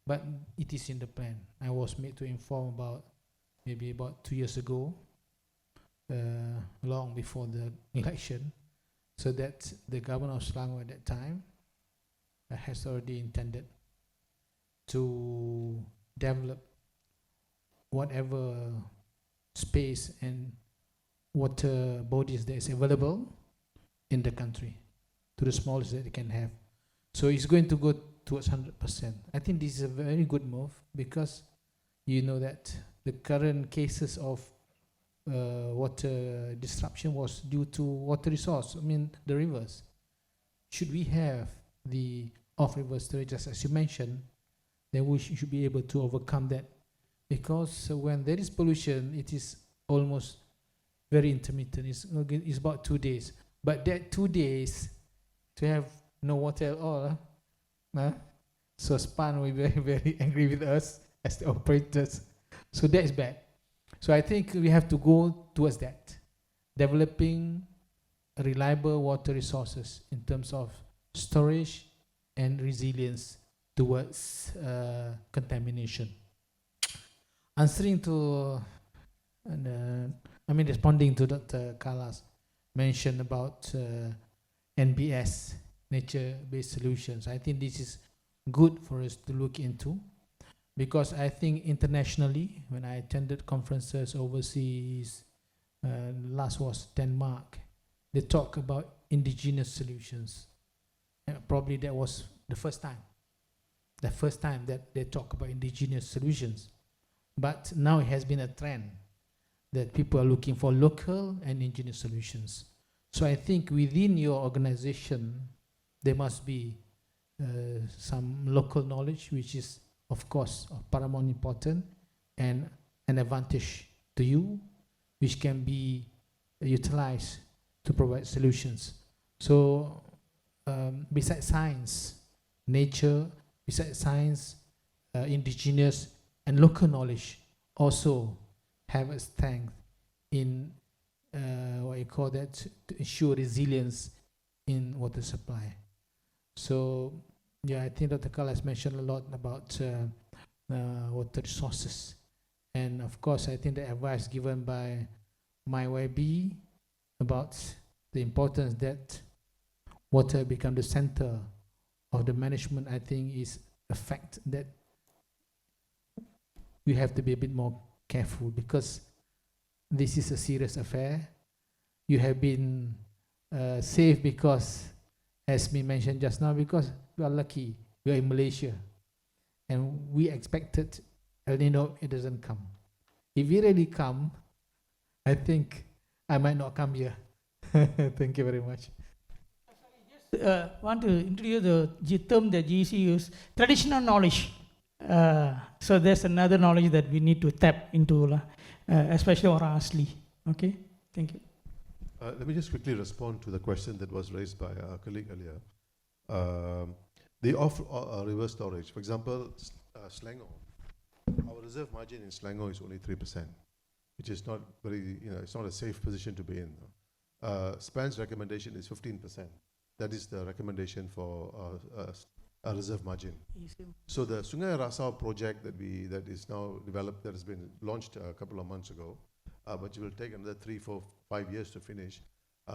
but it is in the plan. I was made to inform about maybe about 2 years ago, long before the election, so that the government of Selangor at that time has already intended to develop whatever space and water bodies that is available in the country to the smallest that it can have. So it's going to go towards 100%. I think this is a very good move, because you know that the current cases of water disruption was due to water resource, I mean the rivers. Should we have the off-river storage, as you mentioned, then we should be able to overcome that, because when there is pollution, it is almost very intermittent. It's about 2 days, but that 2 days to have no water at all, so SPAN will be very, very angry with us as the operators. So that is bad. So I think we have to go towards that, developing reliable water resources in terms of storage and resilience towards contamination. Answering to, responding to Dr. Kala's mention about NBS, nature-based solutions. I think this is good for us to look into, because I think internationally, when I attended conferences overseas, last was Denmark, they talk about indigenous solutions. Probably that was the first time that they talk about indigenous solutions. But now it has been a trend that people are looking for local and indigenous solutions. So I think within your organization, there must be some local knowledge, which is, of course, of paramount important and an advantage to you, which can be utilized to provide solutions. So besides science, nature, besides science, indigenous and local knowledge also have a strength in what you call that, to ensure resilience in water supply. So yeah, I think Dr. Kal has mentioned a lot about water resources. And of course, I think the advice given by MyYB about the importance that water become the center of the management, I think is a fact that we have to be a bit more careful, because this is a serious affair. You have been safe because, as we mentioned just now, because we are lucky, we are in Malaysia, and we expected El Nino, it doesn't come. If it really come, I think I might not come here. Thank you very much. Want to introduce the term that GEC use, traditional knowledge. So there's another knowledge that we need to tap into, especially orang asli. Okay, thank you. Let me just quickly respond to the question that was raised by our colleague earlier. The off-river storage, for example, Selangor. Our reserve margin in Selangor is only 3%, which is not very, it's not a safe position to be in. SPAN's recommendation is 15%. That is the recommendation for a reserve margin. So the Sungai Rasau project that is now developed, that has been launched a couple of months ago, but it will take another 3, 4, 5 years to finish,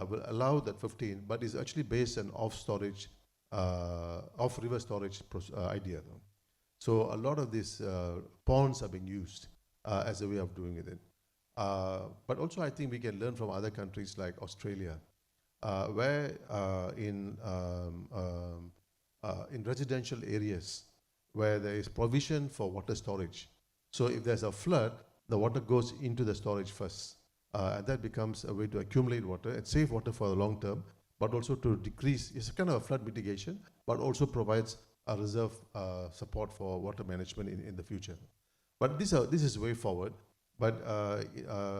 will allow that 15, but is actually based on off-storage, off-river storage idea. So a lot of these ponds are being used as a way of doing it. But also I think we can learn from other countries like Australia, where in residential areas where there is provision for water storage. So if there's a flood, the water goes into the storage first. And that becomes a way to accumulate water and save water for the long term, but also to decrease, it's a kind of a flood mitigation, but also provides a reserve support for water management in the future. But this is way forward, but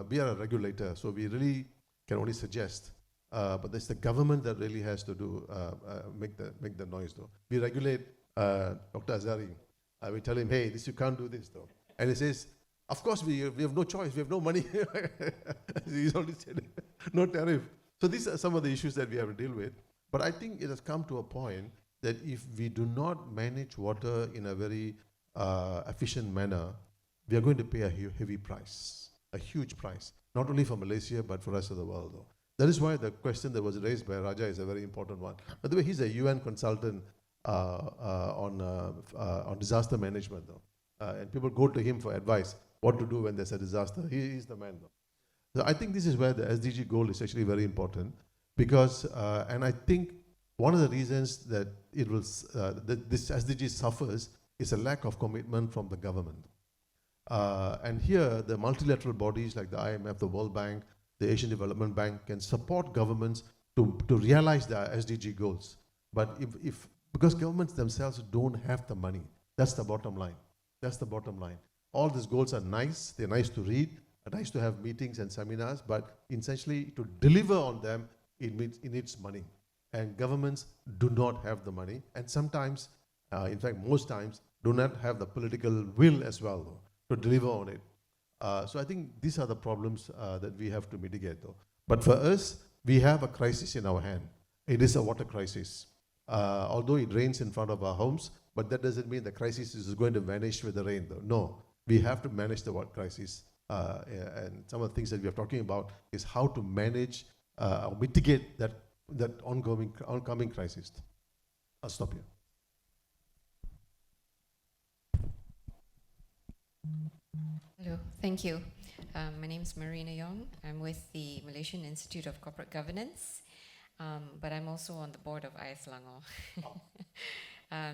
we are a regulator, so we really can only suggest, but it's the government that really has to do, make the noise though. We regulate Dr. Asari. We tell him, hey, you can't do this though. And he says, of course we have no choice, we have no money. He's already said, no tariff. So these are some of the issues that we have to deal with. But I think it has come to a point that if we do not manage water in a very efficient manner, we are going to pay a heavy price, a huge price, not only for Malaysia, but for the rest of the world though. That is why the question that was raised by Raja is a very important one. By the way, he's a UN consultant on disaster management though. And people go to him for advice, what to do when there's a disaster. He's the man though. So I think this is where the SDG goal is actually very important because, and I think one of the reasons that this SDG suffers is a lack of commitment from the government. And here, the multilateral bodies like the IMF, the World Bank, the Asian Development Bank can support governments to realize their SDG goals. But because governments themselves don't have the money, that's the bottom line. That's the bottom line. All these goals are nice, they're nice to read, nice to have meetings and seminars, but essentially to deliver on them, it needs money. And governments do not have the money, and sometimes, in fact most times, do not have the political will as well though, to deliver on it. So I think these are the problems that we have to mitigate though. But for us, we have a crisis in our hand. It is a water crisis. Although it rains in front of our homes, but that doesn't mean the crisis is going to vanish with the rain though. No, we have to manage the water crisis. And some of the things that we are talking about is how to manage or mitigate that oncoming crisis. I'll stop here. Hello, thank you. My name is Marina Yong. I'm with the Malaysian Institute of Corporate Governance, but I'm also on the board of IS Selangor.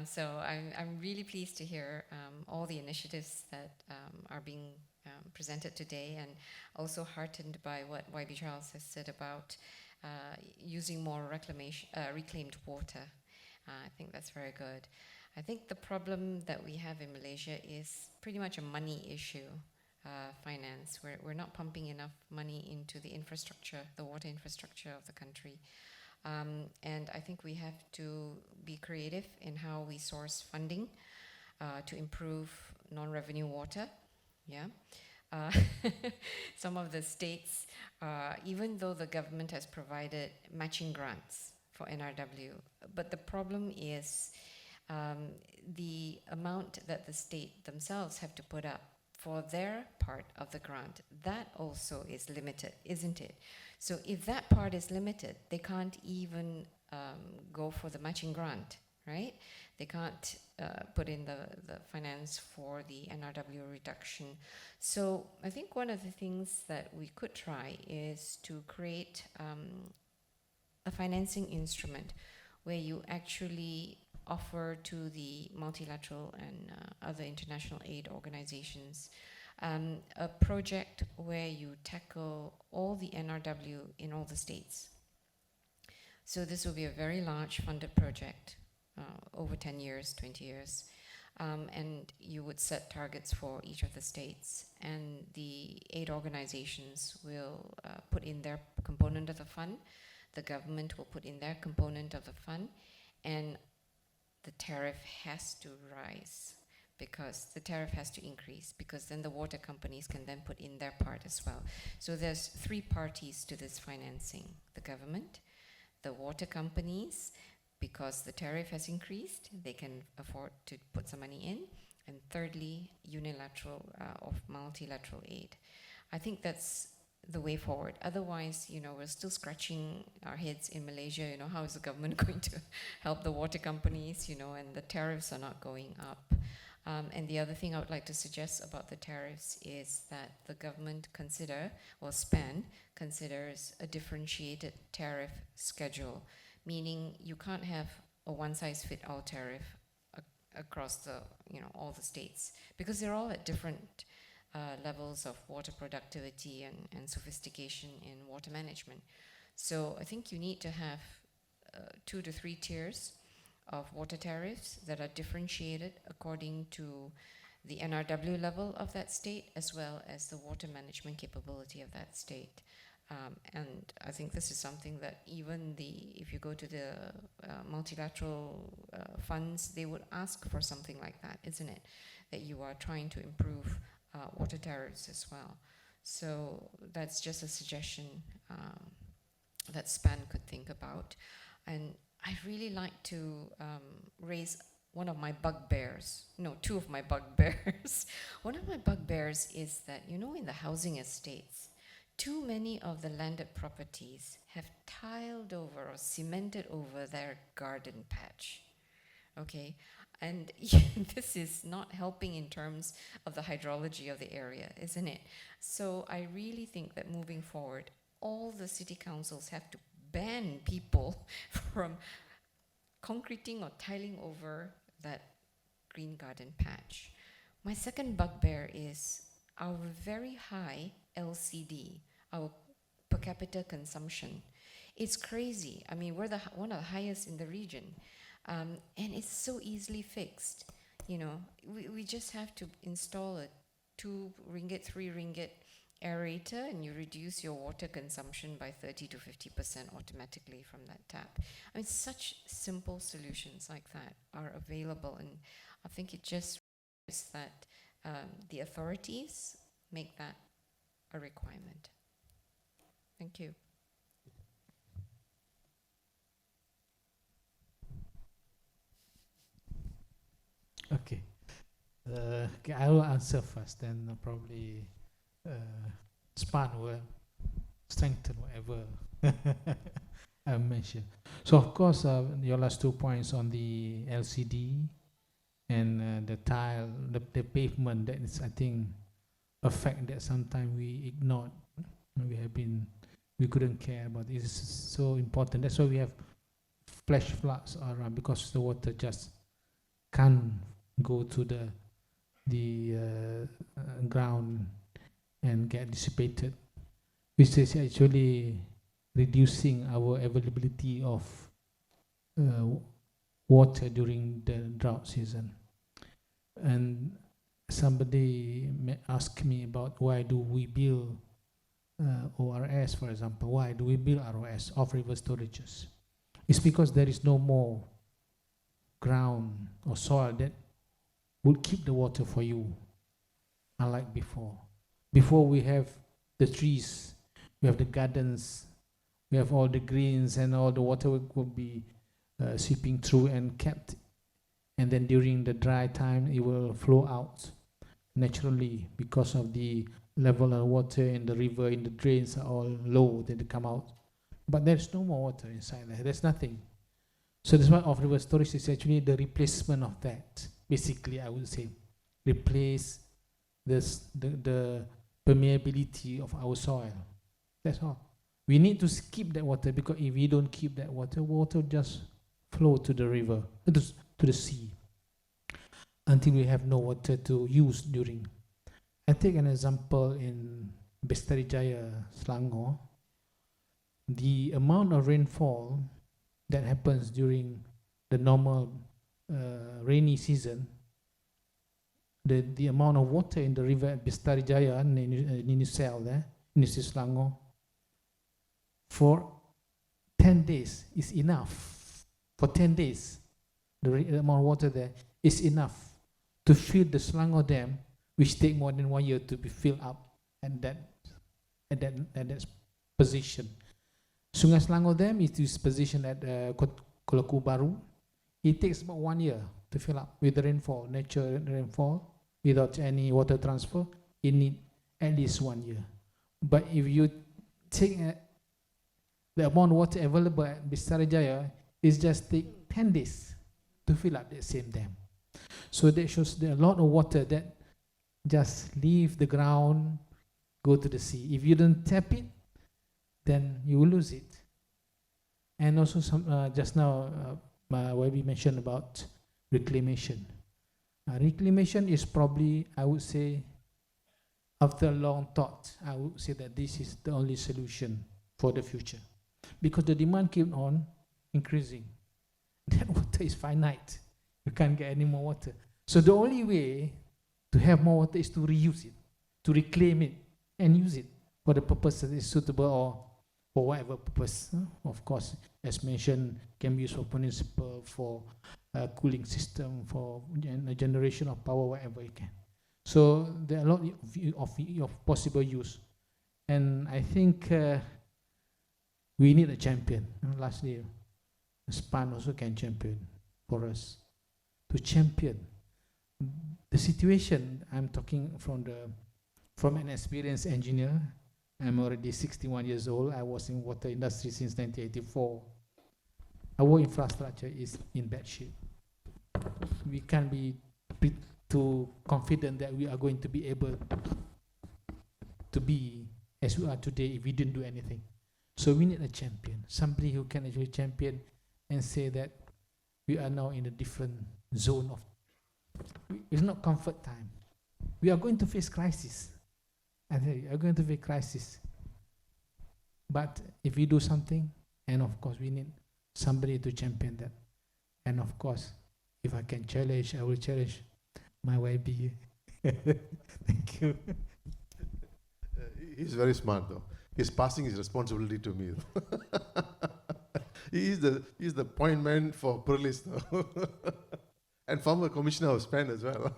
So I'm really pleased to hear all the initiatives that are being presented today, and also heartened by what YB Charles has said about using more reclaimed water. I think that's very good. I think the problem that we have in Malaysia is pretty much a money issue, finance. We're not pumping enough money into the infrastructure, the water infrastructure of the country. And I think we have to be creative in how we source funding to improve non-revenue water. Yeah. Some of the states, even though the government has provided matching grants for NRW, but the problem is the amount that the state themselves have to put up for their part of the grant, that also is limited, isn't it? So if that part is limited, they can't even go for the matching grant, right? They can't put in the finance for the NRW reduction. So I think one of the things that we could try is to create a financing instrument where you actually offer to the multilateral and other international aid organizations a project where you tackle all the NRW in all the states. So this will be a very large funded project, over 10 years, 20 years, and you would set targets for each of the states, and the aid organizations will put in their component of the fund, the government will put in their component of the fund, and the tariff has to rise, because the tariff has to increase, because then the water companies can then put in their part as well. So there's three parties to this financing: the government, the water companies, because the tariff has increased, they can afford to put some money in, and thirdly, unilateral or multilateral aid. I think that's the way forward. Otherwise, we're still scratching our heads in Malaysia, how is the government going to help the water companies, and the tariffs are not going up. And the other thing I would like to suggest about the tariffs is that the government consider, or SPAN considers, a differentiated tariff schedule, meaning you can't have a one-size-fit-all tariff across the, all the states, because they're all at different levels of water productivity and sophistication in water management. So I think you need to have 2 to 3 tiers of water tariffs that are differentiated according to the NRW level of that state, as well as the water management capability of that state. And I think this is something that even if you go to the multilateral funds, they would ask for something like that, isn't it? That you are trying to improve water tariffs as well. So that's just a suggestion that SPAN could think about. And I'd really like to raise one of my bugbears, no, 2 of my bugbears. One of my bugbears is that, in the housing estates, too many of the landed properties have tiled over or cemented over their garden patch, okay? And this is not helping in terms of the hydrology of the area, isn't it? So I really think that moving forward, all the city councils have to ban people from concreting or tiling over that green garden patch. My second bugbear is our very high LCD, our per capita consumption. It's crazy. I mean, we're one of the highest in the region, and it's so easily fixed. We just have to install a 2 ringgit, 3 ringgit aerator, and you reduce your water consumption by 30 to 50% automatically from that tap. I mean, such simple solutions like that are available, and I think it just is that the authorities make that a requirement. Thank you. Okay. I will answer first, then probably SPAN will strengthen whatever I mentioned. So of course, your last 2 points on the LCD and the tile, the pavement, that is, I think, a fact that sometimes we ignored. We couldn't care about it. It's so important. That's why we have flash floods around, because the water just can't go to the ground and get dissipated, which is actually reducing our availability of water during the drought season. And somebody asked me about why do we build ORS, for example. Why do we build ROS, off-river storages? It's because there is no more ground or soil that will keep the water for you, unlike before. Before, we have the trees, we have the gardens, we have all the greens, and all the water will be seeping through and kept. And then during the dry time, it will flow out naturally, because of the level of water in the river, in the drains are all low, then they come out. But there's no more water inside there, there's nothing. So that's why off-river storage is actually the replacement of that. Basically, I would say, replace the permeability of our soil. That's all. We need to keep that water, because if we don't keep that water, water just flow to the river, to the sea, until we have no water to use during. I take an example in Indrarajah, Selangor. The amount of rainfall that happens during the normal rainy season, the amount of water in the river at Indrarajah, Ninisel there, Ninis Selangor, for 10 days is enough. For 10 days, the amount of water there is enough to fill the Selangor Dam, which take more than 1 year to be filled up at that position. Sungai Selangor Dam is positioned at Kolaku Baru. It takes about 1 year to fill up with the rainfall, natural rainfall, without any water transfer. It needs at least 1 year. But if you take the amount of water available at Indrarajah, it just take 10 days to fill up the same dam. So that shows there are a lot of water that just leave the ground, go to the sea. If you don't tap it, then you will lose it. And also some just now where we mentioned about reclamation. Reclamation is probably, I would say, after a long thought, I would say that this is the only solution for the future, because the demand keeps on increasing. That water is finite. You can't get any more water. So the only way to have more water is to reuse it, to reclaim it and use it for the purpose that is suitable or for whatever purpose. Of course, as mentioned, can be used for municipal, for cooling system, for generation of power, whatever it can. So there are a lot of possible use. And I think we need a champion. Lastly, SPAN also can champion for us, to champion the situation. I'm talking from an experienced engineer. I'm already 61 years old. I was in water industry since 1984. Our infrastructure is in bad shape. We can't be too confident that we are going to be able to be as we are today if we didn't do anything. So we need a champion, somebody who can actually champion and say that we are now in a different zone of, it's not comfort time. We are going to face crisis. I tell you, we are going to face crisis. But if we do something, and of course we need somebody to champion that. And of course, if I can challenge, I will challenge my YB. Thank you. He's very smart though. He's passing his responsibility to me. He's the point man for Perlis though. And former commissioner of SPAN as well.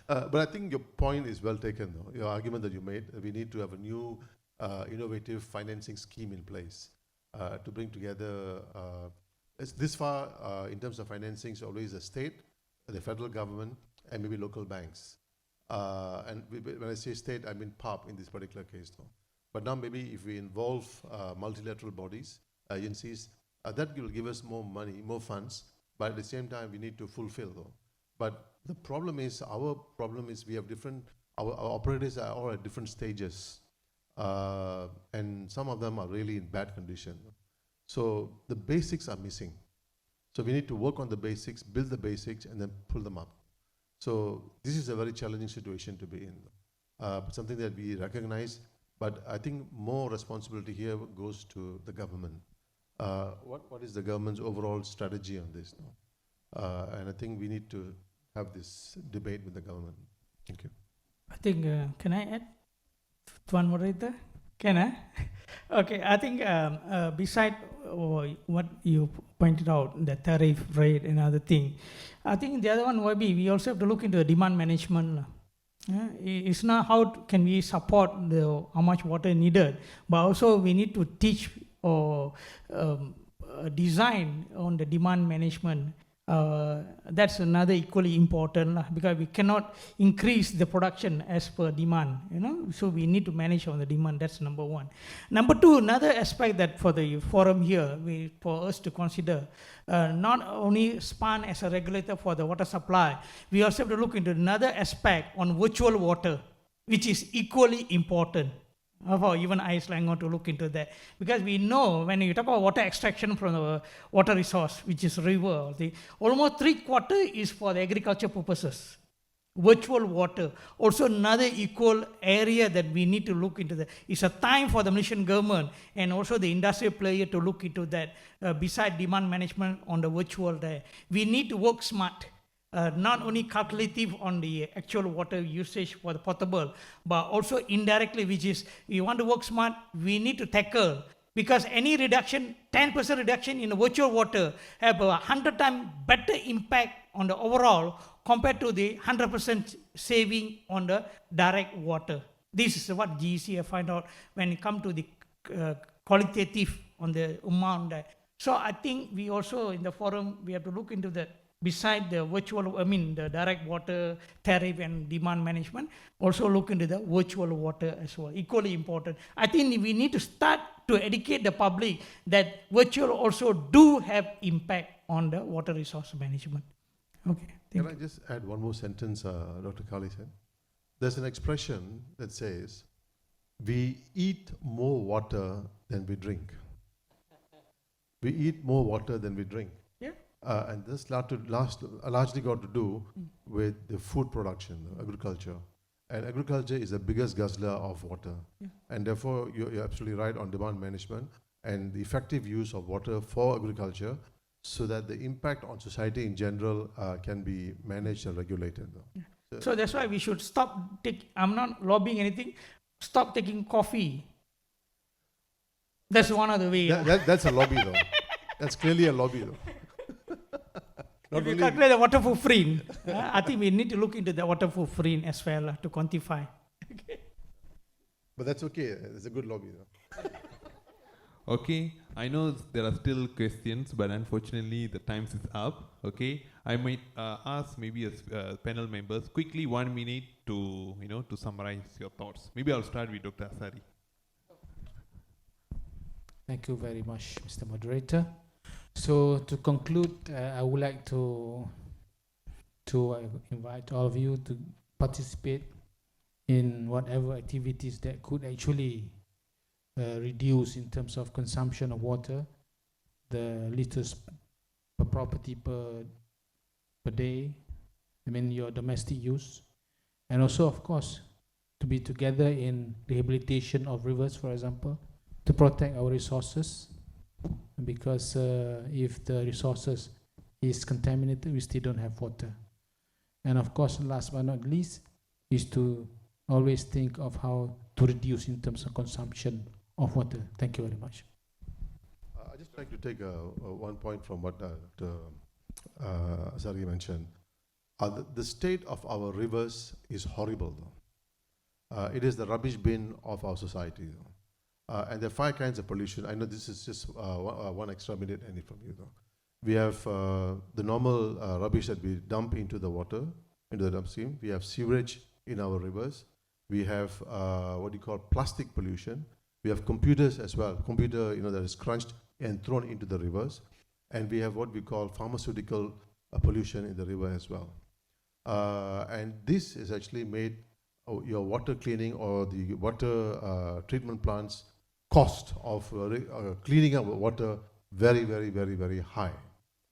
But I think your point is well taken though. Your argument that you made, we need to have a new innovative financing scheme in place to bring together, this far in terms of financing, it's always the state, the federal government, and maybe local banks. And when I say state, I mean PARP in this particular case though. But now maybe if we involve multilateral bodies, agencies, that will give us more money, more funds, but at the same time we need to fulfill though. But the problem is, we have different, our operators are all at different stages. And some of them are really in bad condition. So the basics are missing. So we need to work on the basics, build the basics, and then pull them up. So this is a very challenging situation to be in. Something that we recognize, but I think more responsibility here goes to the government. What is the government's overall strategy on this? And I think we need to have this debate with the government. Thank you. I think, can I add? Tuan Moderator? Can I? Okay, I think beside what you pointed out, the tariff rate and other thing, I think the other one will be, we also have to look into the demand management. It's not how can we support how much water needed, but also we need to teach or design on the demand management. That's another equally important because we cannot increase the production as per demand, so we need to manage on the demand. That's number one. Number two, another aspect that for the forum here, for us to consider, not only SPAN as a regulator for the water supply, we also have to look into another aspect on virtual water, which is equally important. For even Iceland to look into that, because we know when you talk about water extraction from the water resource, which is river, almost 3/4 is for the agriculture purposes. Virtual water, also another equal area that we need to look into. It's a time for the Malaysian government and also the industrial player to look into that. Beside demand management on the virtual there, we need to work smart. Not only calculative on the actual water usage for the potable, but also indirectly, which is, we want to work smart, we need to tackle, because any reduction, 10% reduction in the virtual water have 100 times better impact on the overall compared to the 100% saving on the direct water. This is what GEC have found out when it comes to the qualitative on the amount there. So I think we also in the forum, we have to look into that. Beside the the direct water tariff and demand management, also look into the virtual water as well, equally important. I think we need to start to educate the public that virtual also do have impact on the water resource management. Okay. Can I just add one more sentence, Dr. Kalithasan? There's an expression that says, we eat more water than we drink. We eat more water than we drink. Yeah. And this largely got to do with the food production, agriculture. And agriculture is the biggest guzzler of water. Yeah. And therefore, you're absolutely right on demand management and the effective use of water for agriculture so that the impact on society in general can be managed and regulated. Yeah. So that's why we should stop I'm not lobbying anything, stop taking coffee. That's one of the way. That's a lobby though. That's clearly a lobby though. If you calculate the water footprint, I think we need to look into the water footprint as well to quantify. But that's okay. It's a good lobby though. Okay, I know there are still questions, but unfortunately the time is up. Okay, I might ask maybe as panel members quickly 1 minute to to summarize your thoughts. Maybe I'll start with Dr. Asari. Thank you very much, Mr. Moderator. So to conclude, I would like to invite all of you to participate in whatever activities that could actually reduce in terms of consumption of water, the liters per property per day, I mean your domestic use, and also of course to be together in rehabilitation of rivers, for example, to protect our resources, because if the resources is contaminated, we still don't have water. And of course, last but not least, is to always think of how to reduce in terms of consumption of water. Thank you very much. I'd just like to take one point from what Dr. Asari mentioned. The state of our rivers is horrible though. It is the rubbish bin of our society though. And there are 5 kinds of pollution. I know this is just one extra minute I need from you though. We have the normal rubbish that we dump into the water, into the dump stream. We have sewage in our rivers. We have what you call plastic pollution. We have computers as well, computer that is crunched and thrown into the rivers. And we have what we call pharmaceutical pollution in the river as well. And this is actually made your water cleaning or the water treatment plants cost of cleaning up water very, very, very, very high,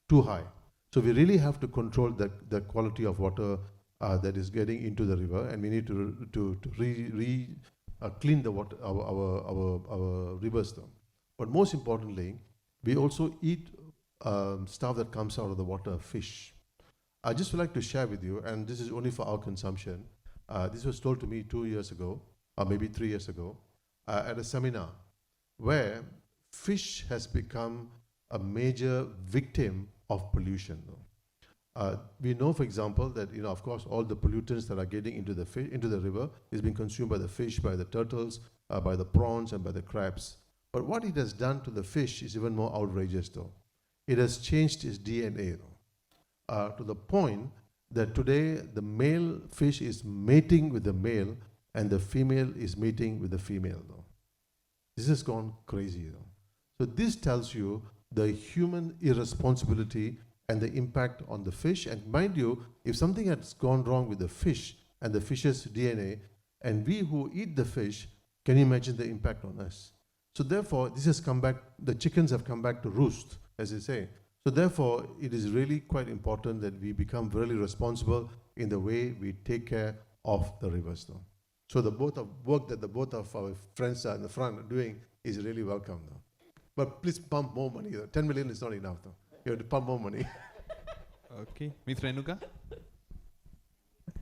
too high. So we really have to control the quality of water that is getting into the river, and we need to clean the water, our rivers though. But most importantly, we also eat stuff that comes out of the water, fish. I just would like to share with you, and this is only for our consumption. This was told to me 2 years ago, or maybe 3 years ago, at a seminar, where fish has become a major victim of pollution. We know, for example, that of course, all the pollutants that are getting into the river is being consumed by the fish, by the turtles, by the prawns, and by the crabs. But what it has done to the fish is even more outrageous, though. It has changed its DNA, though, to the point that today the male fish is mating with the male, and the female is mating with the female, though. This has gone crazy, though. So this tells you the human irresponsibility and the impact on the fish. And mind you, if something has gone wrong with the fish and the fish's DNA, and we who eat the fish, can you imagine the impact on us? So therefore, this has come back, the chickens have come back to roost, as they say. So therefore, it is really quite important that we become really responsible in the way we take care of the rivers, though. So the work that the both of our friends are in the front are doing is really welcome, though. But please pump more money, though. 10 million is not enough, though. You have to pump more money. Okay, Ms. Renuka? I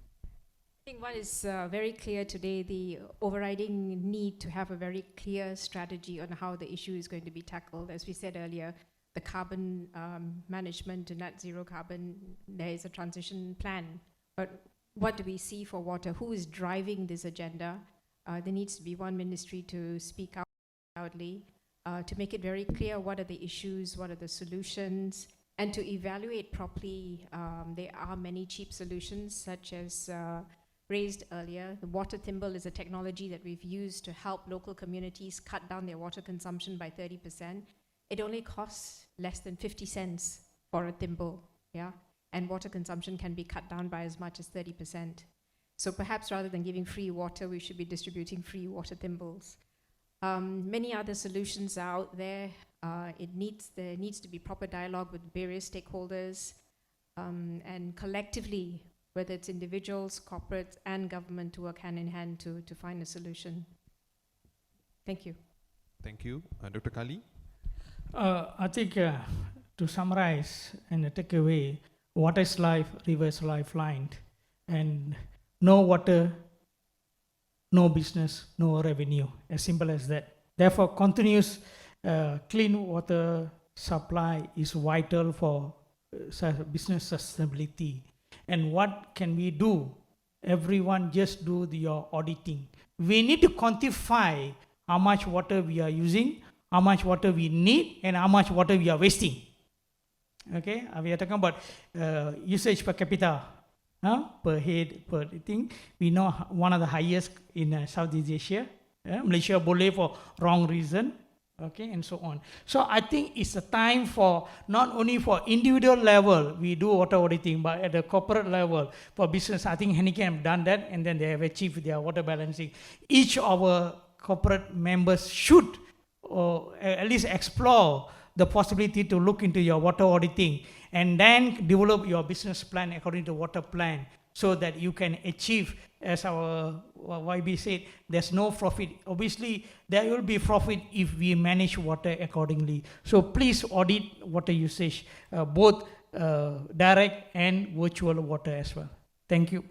think what is very clear today, the overriding need to have a very clear strategy on how the issue is going to be tackled. As we said earlier, the carbon management to net zero carbon, there is a transition plan. But what do we see for water? Who is driving this agenda? There needs to be one ministry to speak out loudly, to make it very clear what are the issues, what are the solutions, and to evaluate properly. There are many cheap solutions, such as raised earlier. The water thimble is a technology that we've used to help local communities cut down their water consumption by 30%. It only costs less than 50 cents for a thimble, yeah? and water consumption can be cut down by as much as 30%. So perhaps rather than giving free water, we should be distributing free water thimbles. Many other solutions are out there. There needs to be proper dialogue with various stakeholders, and collectively, whether it's individuals, corporates, and government, to work hand in hand to find a solution. Thank you. Thank you. Dr. Kali? I think to summarize and take away, water is life, river is lifeline, and no water, no business, no revenue, as simple as that. Therefore, continuous clean water supply is vital for business sustainability. And what can we do? Everyone just do your auditing. We need to quantify how much water we are using, how much water we need, and how much water we are wasting. Okay, we are talking about usage per capita, per head, per thing. We know one of the highest in Southeast Asia. Malaysia boleh for wrong reason. Okay, and so on. So I think it's a time for not only for individual level we do water auditing, but at the corporate level for business. I think Heineken have done that, and then they have achieved their water balancing. Each of our corporate members should at least explore the possibility to look into your water auditing and then develop your business plan according to water plan, so that you can achieve, as our YB said, there's no profit. Obviously, there will be profit if we manage water accordingly. So please audit water usage, both direct and virtual water as well. Thank you.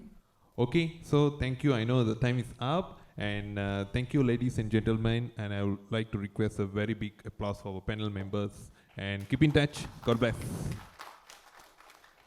Okay, so thank you. I know the time is up. And thank you, ladies and gentlemen. And I would like to request a very big applause for our panel members. And keep in touch. God bless.